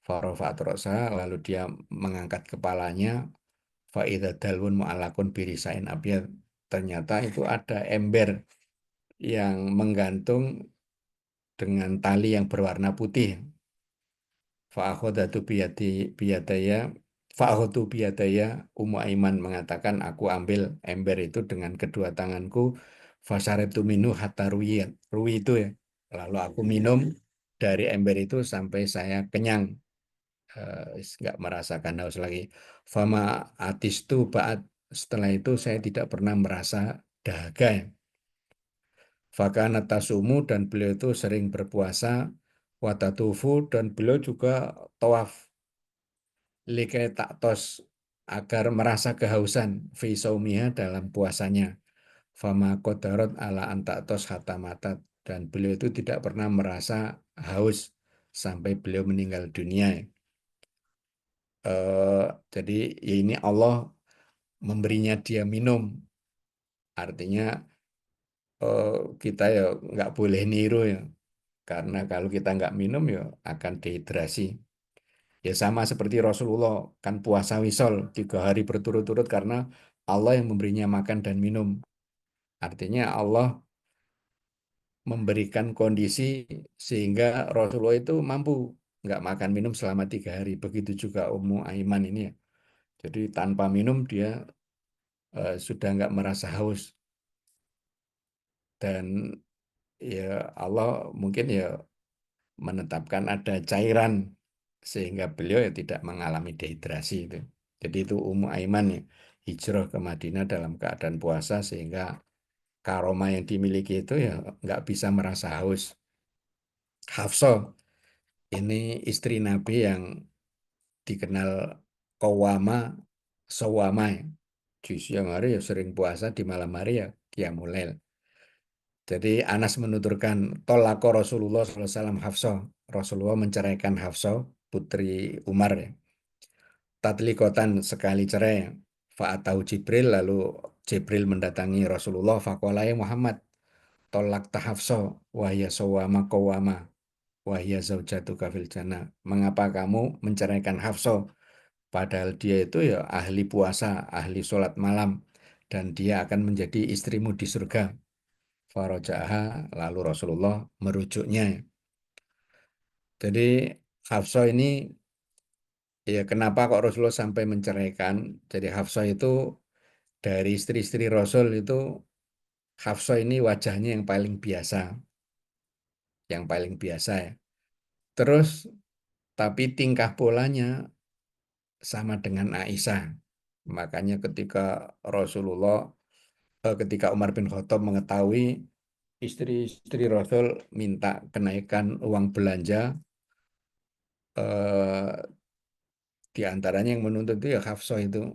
Farofat ro'sa, lalu dia mengangkat kepalanya. Fa'idha dalwun mu'alakun birisain abyad, ternyata itu ada ember yang menggantung dengan tali yang berwarna putih. Fa'akhodatu biyadaya Fa'akhodu biyadaya, Ummu Aiman mengatakan, aku ambil ember itu dengan kedua tanganku. Fasaretu minu hatta ruwi itu ya. Lalu aku minum dari ember itu sampai saya kenyang, nggak merasakan haus lagi. Fama atistu ba'at, setelah itu saya tidak pernah merasa dahaga ya. Fakana tasumu, dan beliau itu sering berpuasa. Watatufu, dan beliau juga tawaf. Likai taktos, agar merasa kehausan. Fi saumiha, dalam puasanya. Fama kodarot ala antaktos hatamatat, dan beliau itu tidak pernah merasa haus sampai beliau meninggal dunia. Jadi ya ini Allah memberinya dia minum. Artinya kita ya nggak boleh niru ya. Karena kalau kita nggak minum ya akan dehidrasi. Ya sama seperti Rasulullah, kan puasa wisol 3 hari berturut-turut karena Allah yang memberinya makan dan minum. Artinya Allah memberikan kondisi sehingga Rasulullah itu mampu nggak makan minum selama 3 hari. Begitu juga Ummu Aiman ini ya. Jadi tanpa minum dia sudah nggak merasa haus. Dan ya Allah mungkin ya menetapkan ada cairan sehingga beliau ya tidak mengalami dehidrasi itu. Jadi itu Ummu Aiman ya, hijrah ke Madinah dalam keadaan puasa sehingga karoma yang dimiliki itu ya nggak bisa merasa haus. Hafsah ini istri Nabi yang dikenal Qawwama Sawwama ya. Di siang hari ya sering puasa, di malam hari ya Qiyamul Lail. Jadi Anas menuturkan, tolako Rasulullah SAW Hafsah. Rasulullah menceraikan Hafsah, putri Umar ya. Tatlikotan, sekali cerai. Fa'atahu Jibril, lalu Jibril mendatangi Rasulullah. Faqala ya Muhammad, tolak tahafsah, wahya sawama qawama, wahya zaujatuka fil jannah. Mengapa kamu menceraikan Hafsah? Padahal dia itu ya ahli puasa, ahli sholat malam, dan dia akan menjadi istrimu di surga. Farajaha, lalu Rasulullah merujuknya. Jadi Hafsah ini ya kenapa kok Rasulullah sampai menceraikan? Jadi Hafsah itu dari istri-istri Rasul itu, Hafsah ini wajahnya yang paling biasa ya. Terus tapi tingkah polanya sama dengan Aisyah. Makanya ketika Umar bin Khattab mengetahui istri-istri Rasul minta kenaikan uang belanja, eh, di antaranya yang menuntut itu ya Hafsah itu,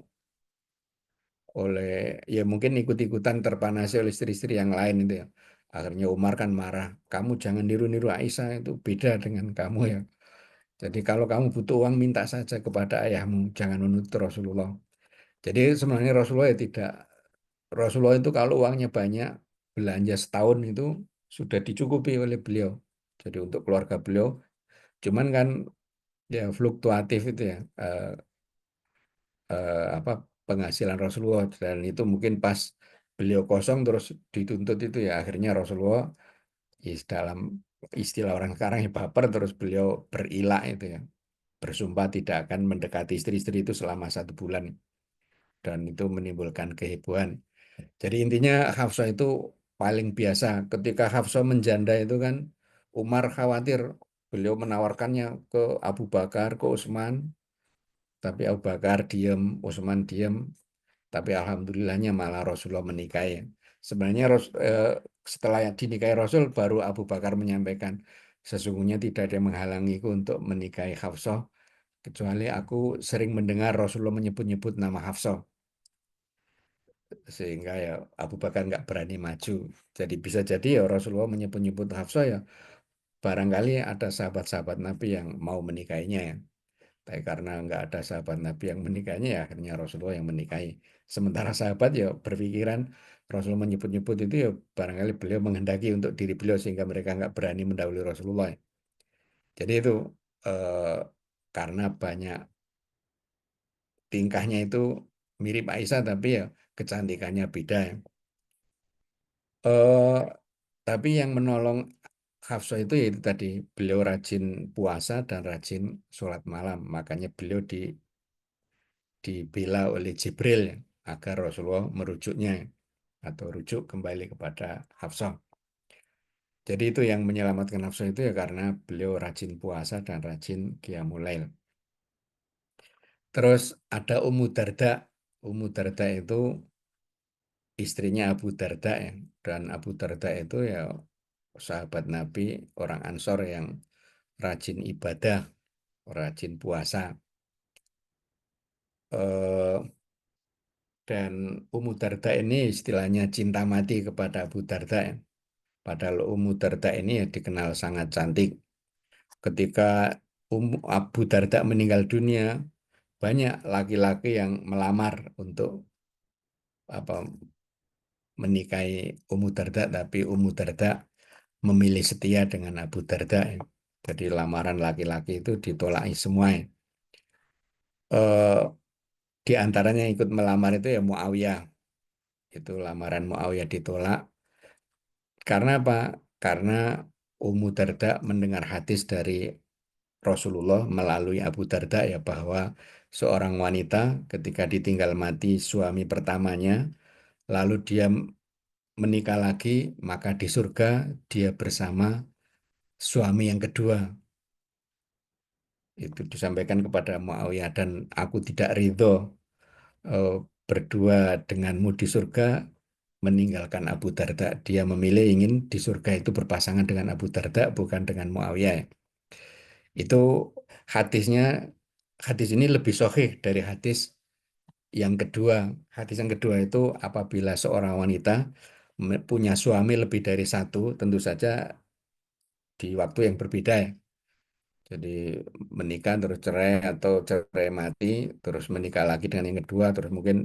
oleh ya mungkin ikut-ikutan terpanasi oleh istri-istri yang lain itu ya. Akhirnya Umar kan marah, kamu jangan niru-niru Aisyah, itu beda dengan kamu ya. Jadi kalau kamu butuh uang minta saja kepada ayahmu, jangan menuntut Rasulullah. Jadi sebenarnya Rasulullah itu kalau uangnya banyak, belanja setahun itu sudah dicukupi oleh beliau. Jadi untuk keluarga beliau, cuman kan ya fluktuatif itu ya, apa penghasilan Rasulullah, dan itu mungkin pas beliau kosong terus dituntut itu ya akhirnya Rasulullah dalam istilah orang sekarang ya baper, terus beliau berilah itu ya, bersumpah tidak akan mendekati istri-istri itu selama 1 bulan, dan itu menimbulkan kehebohan. Jadi intinya Hafsah itu paling biasa. Ketika Hafsah menjanda itu kan Umar khawatir, beliau menawarkannya ke Abu Bakar, ke Utsman, tapi Abu Bakar diam, Utsman diam. Tapi alhamdulillahnya malah Rasulullah menikahi. Sebenarnya setelah dinikahi Rasul baru Abu Bakar menyampaikan, sesungguhnya tidak ada yang menghalangiku untuk menikahi Hafsah kecuali aku sering mendengar Rasulullah menyebut-nyebut nama Hafsah, sehingga ya Abu Bakar nggak berani maju. Jadi bisa jadi ya Rasulullah menyebut-nyebut Hafsah ya barangkali ada sahabat-sahabat Nabi yang mau menikahinya ya. Tapi karena nggak ada sahabat Nabi yang menikahinya ya akhirnya Rasulullah yang menikahi. Sementara sahabat ya berpikiran Rasulullah menyebut-nyebut itu ya barangkali beliau menghendaki untuk diri beliau sehingga mereka nggak berani mendahului Rasulullah. Jadi itu eh, karena banyak tingkahnya itu mirip Aisyah tapi ya kecantikannya beda ya. Eh, tapi yang menolong Hafsah itu yaitu tadi beliau rajin puasa dan rajin sholat malam. Makanya beliau dibela oleh Jibril ya, agar Rasulullah merujuknya atau rujuk kembali kepada Hafsah. Jadi itu yang menyelamatkan Hafsah itu ya karena beliau rajin puasa dan rajin qiyamul lail. Terus ada Ummu Darda. Ummu Darda itu istrinya Abu Darda ya. Dan Abu Darda itu ya sahabat Nabi, orang Ansor yang rajin ibadah, rajin puasa. Eh, dan Ummu Darda ini istilahnya cinta mati kepada Abu Darda ya. Padahal Ummu Darda ini ya dikenal sangat cantik. Ketika Abu Darda meninggal dunia, banyak laki-laki yang melamar untuk apa menikahi Ummu Darda, tapi Ummu Darda memilih setia dengan Abu Darda. Jadi lamaran laki-laki itu ditolak semua. Eh, di antaranya yang ikut melamar itu ya Muawiyah. Itu lamaran Muawiyah ditolak. Karena apa? Karena Ummu Darda mendengar hadis dari Rasulullah melalui Abu Darda ya bahwa seorang wanita ketika ditinggal mati suami pertamanya, lalu dia menikah lagi, maka di surga dia bersama suami yang kedua. Itu disampaikan kepada Muawiyah dan aku tidak ridho eh, berdua denganmu di surga meninggalkan Abu Darda. Dia memilih ingin di surga itu berpasangan dengan Abu Darda bukan dengan Muawiyah. Itu hadisnya, hadis ini lebih sahih dari hadis yang kedua. Hadis yang kedua itu apabila seorang wanita punya suami lebih dari satu, tentu saja di waktu yang berbeda ya. Jadi menikah terus cerai atau cerai mati, terus menikah lagi dengan yang kedua, terus mungkin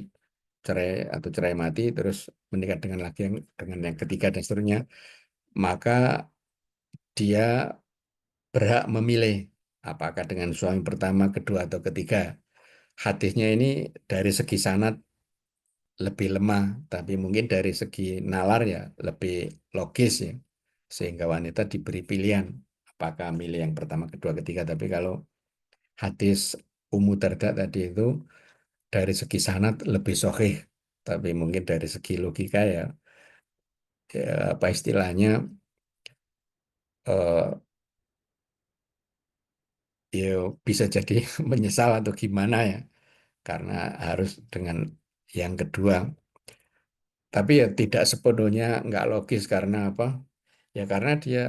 cerai atau cerai mati, terus menikah dengan lagi yang dengan yang ketiga dan seterusnya. Maka dia berhak memilih apakah dengan suami pertama, kedua atau ketiga. Hadisnya ini dari segi sanad lebih lemah, tapi mungkin dari segi nalar ya lebih logis ya. Sehingga wanita diberi pilihan apakah milih yang pertama, kedua, ketiga. Tapi kalau hadis Ummu Darda tadi itu dari segi sanad lebih sahih, tapi mungkin dari segi logika ya, ya apa istilahnya eh, ya bisa jadi menyesal atau gimana ya, karena harus dengan yang kedua. Tapi ya tidak sepenuhnya nggak logis karena apa? Ya karena dia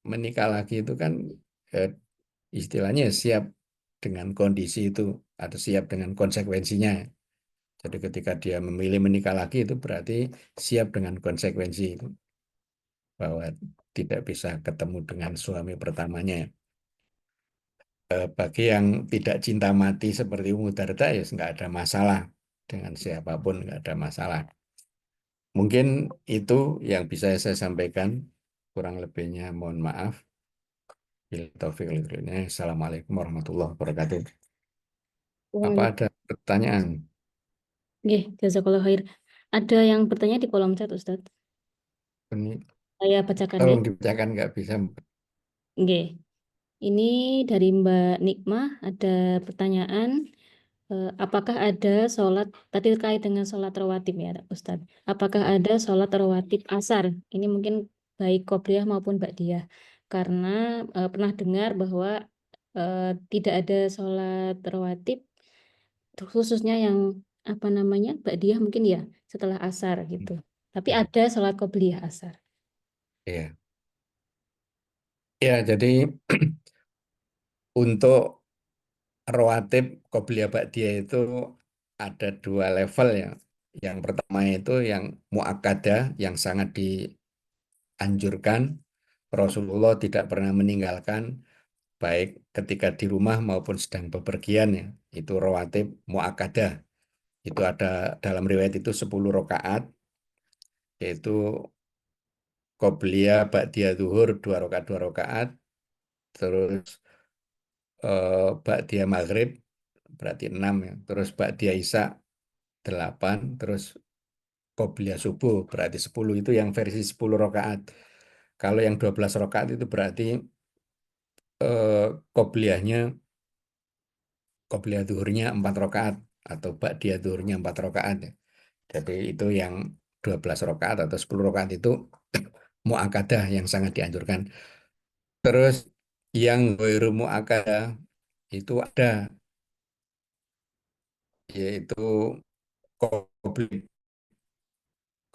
menikah lagi itu kan eh, istilahnya siap dengan kondisi itu atau siap dengan konsekuensinya. Jadi ketika dia memilih menikah lagi itu berarti siap dengan konsekuensi itu bahwa tidak bisa ketemu dengan suami pertamanya. Bagi yang tidak cinta mati seperti Ummu Darda ya nggak ada masalah dengan siapapun nggak ada masalah. Mungkin itu yang bisa saya sampaikan. Kurang lebihnya mohon maaf. Bila taufik wal hidayah. Assalamualaikum warahmatullahi wabarakatuh. Apa Waalaikumsalam. ada pertanyaan? Nggih, jazakallah khair. Ada yang bertanya di kolom chat, Ustadz. Ini Saya bacakan ya. tolong dibacakan nggak bisa. Nggih. Ini dari Mbak Nikmah ada pertanyaan. Apakah ada sholat, tadi terkait dengan sholat rawatib ya Ustadz. Apakah ada sholat rawatib asar? Ini mungkin baik qobliyah maupun ba'diyah. Karena pernah dengar bahwa tidak ada sholat rawatib, khususnya yang apa namanya ba'diyah mungkin ya setelah asar gitu. Tapi Ya, ada sholat qobliyah asar. ya. Ya, jadi untuk rawatib qobliyah ba'diyah itu ada 2 level ya. Yang pertama itu yang muakkadah, yang sangat dianjurkan. Rasulullah tidak pernah meninggalkan, baik ketika di rumah maupun sedang bepergian ya. Itu rawatib muakkadah. Itu ada dalam riwayat itu 10 rakaat, yaitu qobliyah ba'diyah zuhur 2 rakaat 2 rakaat, terus ba'diyah maghrib berarti 6 ya. Terus ba'diyah isya 8, terus qobliyah subuh berarti 10. Itu yang versi 10 rakaat. Kalau yang 12 rakaat itu berarti qobliyahnya, qobliyah zuhurnya 4 rakaat atau ba'diyah zuhurnya 4 rakaat ya. Jadi itu yang 12 rakaat atau 10 rakaat itu muakkadah yang sangat dianjurkan. Terus yang ghairu muakkadah itu ada, yaitu qobliyah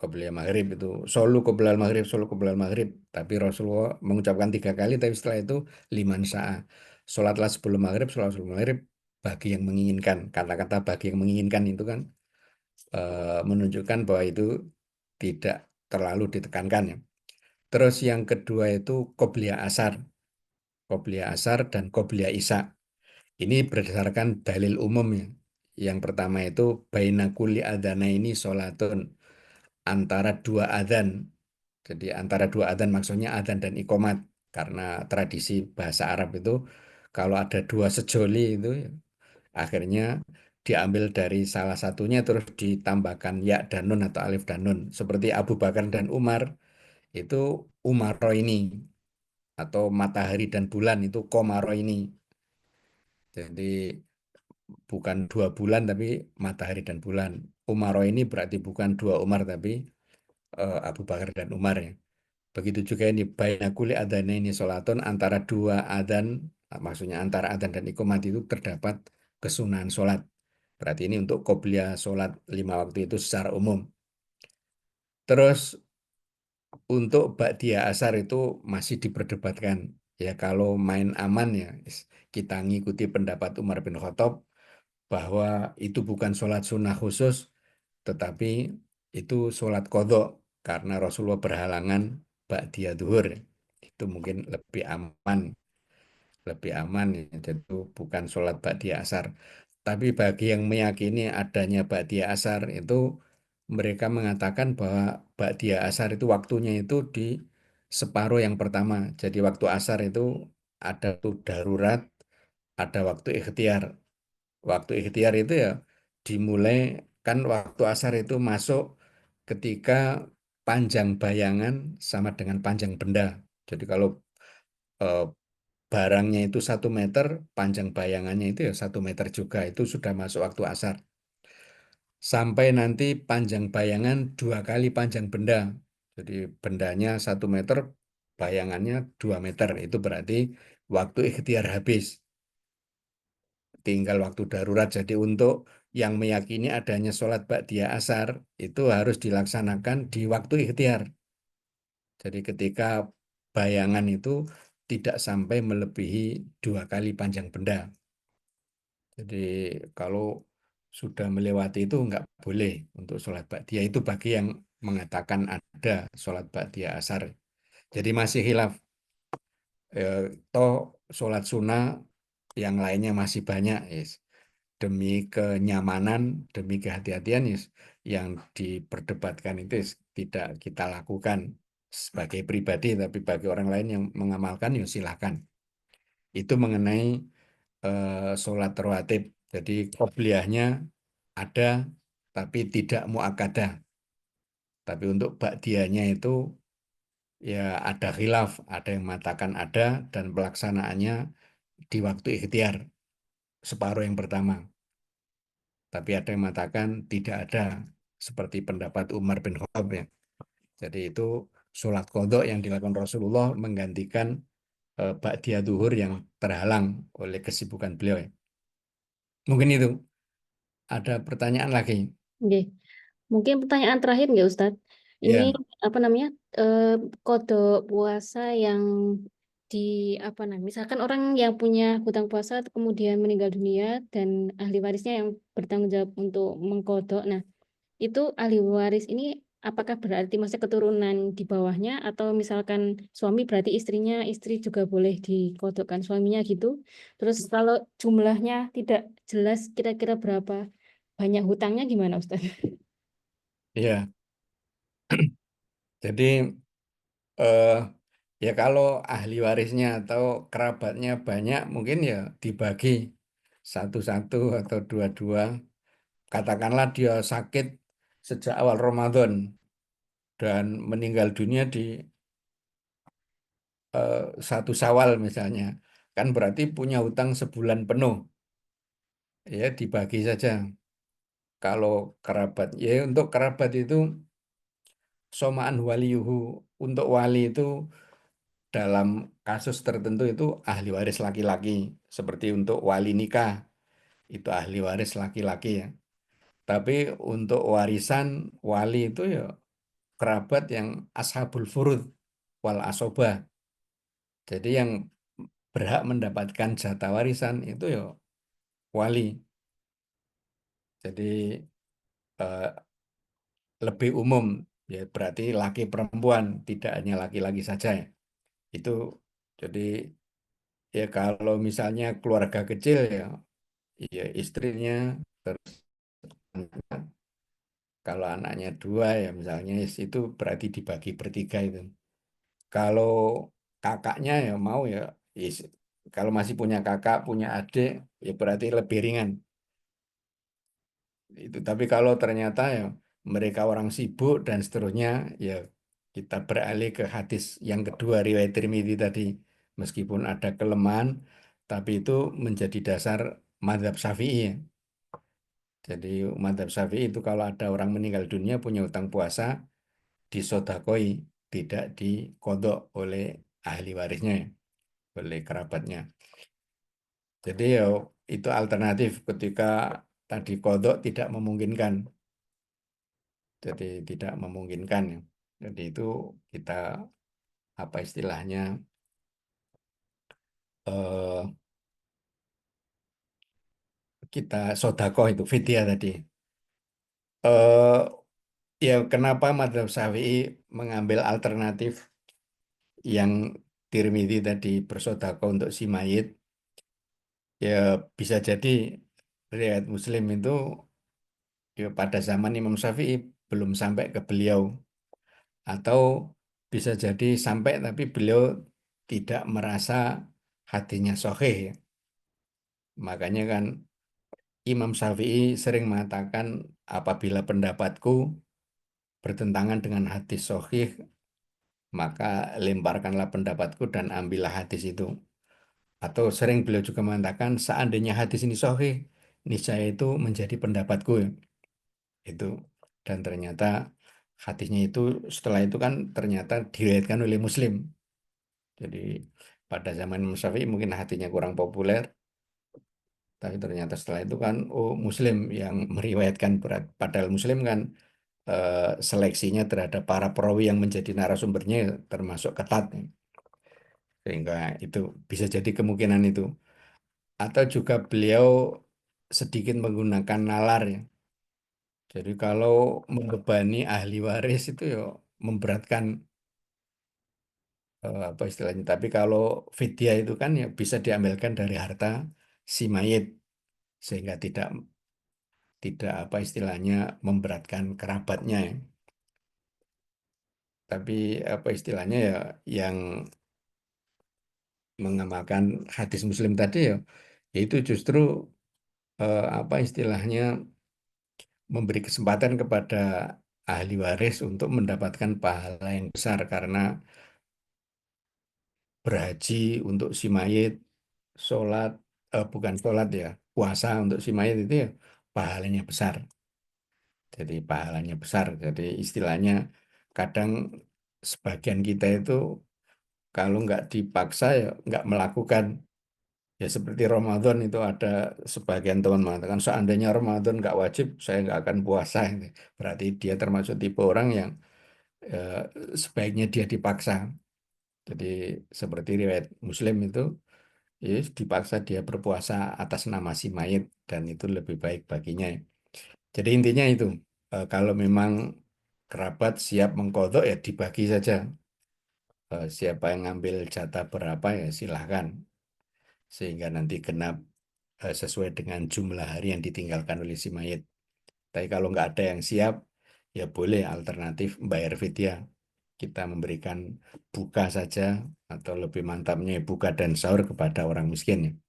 qobliyah maghrib itu solu qoblal maghrib, solu qoblal maghrib. Tapi Rasulullah mengucapkan 3 kali, tapi setelah itu liman sa'a. Sholatlah sebelum maghrib, sholat sebelum maghrib bagi yang menginginkan. Kata-kata bagi yang menginginkan itu kan menunjukkan bahwa itu tidak terlalu ditekankan ya. Terus yang kedua itu qobliyah asar. Qobliyah asar dan qobliyah isya. Ini berdasarkan dalil umum ya. Yang pertama itu baina kulli adzanaini sholatun, antara 2 adzan. Jadi antara 2 adzan maksudnya adzan dan iqomat. Karena tradisi bahasa Arab itu kalau ada 2 sejoli itu akhirnya diambil dari salah satunya terus ditambahkan ya dan nun atau alif dan nun. Seperti Abu Bakar dan Umar itu Umaro ini, atau matahari dan bulan itu Komaro ini. Jadi bukan 2 bulan tapi matahari dan bulan. Umaro ini berarti bukan 2 Umar tapi Abu Bakar dan Umar ya. Begitu juga ini baina kulli adzanaini sholatun, antara 2 adzan, maksudnya antara adzan dan iqomat itu terdapat kesunahan sholat. Berarti ini untuk qobliyah sholat 5 waktu itu secara umum. Terus untuk ba'diyah asar itu masih diperdebatkan. Ya kalau main aman ya kita ngikuti pendapat Umar bin Khattab bahwa itu bukan sholat sunnah khusus, tetapi itu sholat kodok karena Rasulullah berhalangan ba'diyah duhur. Itu mungkin lebih aman ya. Jadi itu bukan sholat ba'diyah asar. Tapi bagi yang meyakini adanya ba'diyah asar itu mereka mengatakan bahwa ba'diyah asar itu waktunya itu di separuh yang pertama. Jadi waktu asar itu ada waktu darurat, ada waktu ikhtiar. Waktu ikhtiar itu ya dimulai, kan waktu asar itu masuk ketika panjang bayangan sama dengan panjang benda. Jadi kalau eh, barangnya itu 1 meter, panjang bayangannya itu ya 1 meter juga, itu sudah masuk waktu asar. Sampai nanti panjang bayangan 2 kali panjang benda. Jadi bendanya 1 meter, bayangannya 2 meter. Itu berarti waktu ikhtiar habis. Tinggal waktu darurat. Jadi untuk yang meyakini adanya sholat ba'diyah asar, itu harus dilaksanakan di waktu ikhtiar. Jadi ketika bayangan itu tidak sampai melebihi 2 kali panjang benda. Jadi kalau sudah melewati itu nggak boleh untuk sholat ba'diyah. Itu bagi yang mengatakan ada sholat ba'diyah asar. Jadi masih khilaf. Toh sholat sunnah yang lainnya masih banyak. Yes. Demi kenyamanan, demi kehati-hatian yes, yang diperdebatkan itu yes, tidak kita lakukan sebagai pribadi, tapi bagi orang lain yang mengamalkan ya silakan. Itu mengenai sholat rawatib. Jadi qobliyahnya ada tapi tidak muakkadah. Tapi untuk ba'diyahnya itu ya ada khilaf, ada yang mengatakan ada dan pelaksanaannya di waktu ikhtiar separuh yang pertama. Tapi ada yang mengatakan tidak ada, seperti pendapat Umar bin Khattab ya. Jadi itu sholat qadha yang dilakukan Rasulullah menggantikan ba'diyah duhur yang terhalang oleh kesibukan beliau ya. Mungkin itu. Ada pertanyaan lagi? Oke. Mungkin pertanyaan terakhir nggak Ustadz? Ini Ya, apa namanya, eh, kode puasa yang di apa nah, misalkan orang yang punya hutang puasa kemudian meninggal dunia dan ahli warisnya yang bertanggung jawab untuk mengkodok. Nah, itu ahli waris ini apakah berarti maksudnya keturunan di bawahnya atau misalkan suami berarti istrinya istri juga boleh dikodokkan suaminya gitu. Terus kalau jumlahnya tidak jelas kira-kira berapa banyak hutangnya gimana Ustaz? Iya, jadi eh, ya kalau ahli warisnya atau kerabatnya banyak, mungkin ya dibagi satu-satu atau dua-dua. Katakanlah dia sakit sejak awal Ramadan dan meninggal dunia di 1 Syawal misalnya, kan berarti punya hutang sebulan penuh, ya dibagi saja. Kalau kerabat, ya untuk kerabat itu somaan waliyuhu, untuk wali itu dalam kasus tertentu itu ahli waris laki-laki, seperti untuk wali nikah itu ahli waris laki-laki ya. Tapi untuk warisan wali itu ya kerabat yang ashabul furud wal asobah. Jadi yang berhak mendapatkan jatah warisan itu ya wali. Jadi eh, lebih umum, ya berarti laki perempuan, tidak hanya laki-laki saja ya. Itu jadi ya kalau misalnya keluarga kecil ya, ya istrinya, terus anaknya. Kalau anaknya 2 ya misalnya itu berarti dibagi bertiga itu. Kalau kakaknya ya mau ya, is- kalau masih punya kakak, punya adik, ya berarti lebih ringan. Itu tapi kalau ternyata ya mereka orang sibuk dan seterusnya, ya kita beralih ke hadis yang kedua riwayat Tirmidzi tadi, meskipun ada kelemahan tapi itu menjadi dasar mazhab Syafi'i ya. Jadi mazhab Syafi'i itu kalau ada orang meninggal dunia punya utang puasa disodakoi, tidak dikodok oleh ahli warisnya ya, oleh kerabatnya. Jadi ya itu alternatif ketika tadi kodok tidak memungkinkan. Jadi tidak memungkinkan ya. Jadi itu kita apa istilahnya eh, kita sodako itu fidyah tadi. Eh, ya kenapa Madzhab Syafi'i mengambil alternatif yang Tirmidzi tadi bersodako untuk si mayit? Ya bisa jadi riwayat Muslim itu ya pada zaman Imam Syafi'i belum sampai ke beliau, atau bisa jadi sampai tapi beliau tidak merasa hatinya sahih ya. Makanya kan Imam Syafi'i sering mengatakan apabila pendapatku bertentangan dengan hadis sahih, maka lemparkanlah pendapatku dan ambillah hadis itu. Atau sering beliau juga mengatakan seandainya hadis ini sahih, niscaya itu menjadi pendapatku ya. Itu dan ternyata hadisnya itu setelah itu kan ternyata diriwayatkan oleh Muslim. Jadi pada zaman Imam Syafi'i mungkin hatinya kurang populer, tapi ternyata setelah itu kan oh Muslim yang meriwayatkan berat. Padahal Muslim kan seleksinya terhadap para perawi yang menjadi narasumbernya termasuk ketat. Sehingga itu bisa jadi kemungkinan itu. Atau juga beliau sedikit menggunakan nalar ya. Jadi kalau membebani ahli waris itu ya memberatkan apa istilahnya. Tapi kalau fidyah itu kan ya bisa diambilkan dari harta si mayit sehingga tidak tidak apa istilahnya memberatkan kerabatnya ya. Tapi apa istilahnya ya yang mengamalkan hadis Muslim tadi ya, yaitu justru apa istilahnya memberi kesempatan kepada ahli waris untuk mendapatkan pahala yang besar karena berhaji untuk si mayit, sholat, bukan sholat ya, puasa untuk si mayit itu ya pahalanya besar. Jadi pahalanya besar. Jadi istilahnya kadang sebagian kita itu kalau nggak dipaksa ya nggak melakukan. Ya seperti Ramadan itu ada sebagian teman mengatakan seandainya Ramadan nggak wajib saya nggak akan puasa. Ini berarti dia termasuk tipe orang yang eh, sebaiknya dia dipaksa. Jadi seperti riwayat Muslim itu, ya dipaksa dia berpuasa atas nama si mayit dan itu lebih baik baginya. Jadi intinya itu, kalau memang kerabat siap mengkodok ya dibagi saja. Siapa yang ngambil jatah berapa ya silahkan. Sehingga nanti genap sesuai dengan jumlah hari yang ditinggalkan oleh si mayit. Tapi kalau nggak ada yang siap, ya boleh alternatif bayar fidyah. Kita memberikan buka saja atau lebih mantapnya buka dan sahur kepada orang miskin.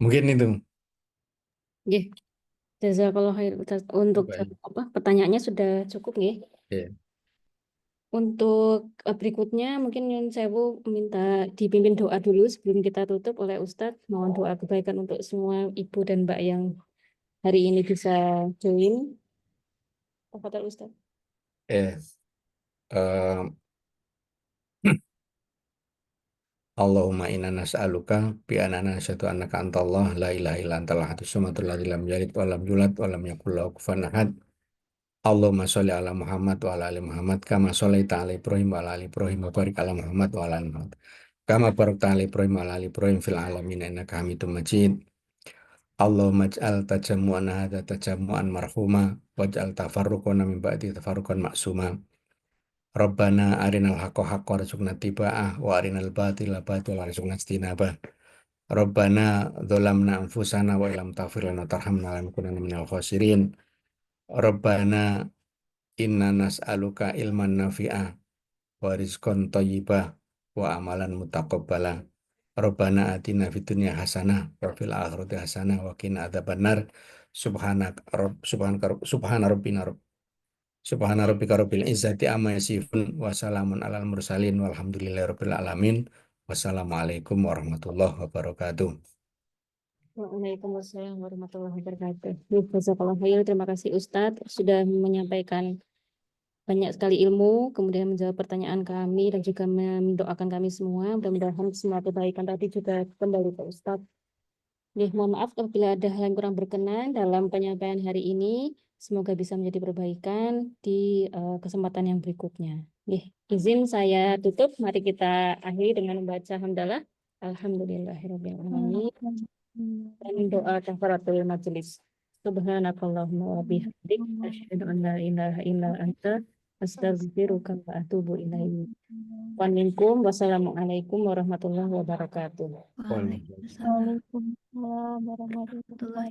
Mungkin itu. Nggih, jazakallahu khair Ustaz. Untuk Baik. pertanyaannya sudah cukup nggih. Ya. Untuk berikutnya mungkin Nyun Sewu minta dipimpin doa dulu sebelum kita tutup oleh Ustadz. Mohon doa kebaikan untuk semua ibu dan mbak yang hari ini bisa join. Tafadhol Ustadz. Eh, Allahumma inna nas'aluka bi anana nasyhadu annaka antallah la ilaha illa antal ahadus samatul ladzi lam yalid wa lam yulad wa lam yakul lahu kufuwan ahad. Allahumma sholli ala Muhammad wa ala ali Muhammad kama sholaita ala Ibrahim wa ala ali Ibrahim wa barik ala Muhammad wa ala ali Muhammad kama barakta ala Ibrahim wa ala ali Ibrahim fil alamin innaka Hamidum Majid. Allahumma ij'al tajammu'ana hadza tajammu'an marhuma waj'al tafarruqana min ba'di tafarruqan ma'suma. Rabbana arinal haqqo haqqo warzuqna tiba'ah wa arinal batila batila warzuqna ijtinabah. Rabbana dzalamna anfusana wa illam taghfir lana wa tarhamna lanakunanna minal khasirin. Rabbana inna nas'aluka ilman nafi'ah wa rizqan thayyibah wa amalan mutaqabbala. Rabbana atina fid dunya hasanah wa fil akhirati hasanah wa qina adzabannar. Subhana rabbina Subhana rabbika rabbil izzati amma yasifun wa salamun alal mursalin walhamdulillahi rabbil alamin. Wassalamualaikum warahmatullahi wabarakatuh. Waalaikumsalam warahmatullahi wabarakatuh. Jazakallahu khair. Terima kasih Ustadz sudah menyampaikan banyak sekali ilmu, kemudian menjawab pertanyaan kami dan juga mendoakan kami semua. Mudah-mudahan semua kebaikan tadi juga kembali ke Ustadz. Mohon maaf apabila ada hal yang kurang berkenan dalam penyampaian hari ini. Semoga bisa menjadi perbaikan di kesempatan yang berikutnya. Izin saya tutup. Mari kita akhiri dengan membaca hamdalah. Alhamdulillahirabbil alamin. Dan doa kafaratul majelis. Subhanakallahumma wa bihamdik asyhadu an la ilaha illa anta astaghfiruka wa atubu ilaik. Wa minkum wassalamualaikum warahmatullahi wabarakatuh. Waalaikumsalam Waalaikumsalam warahmatullahi warahmatullahi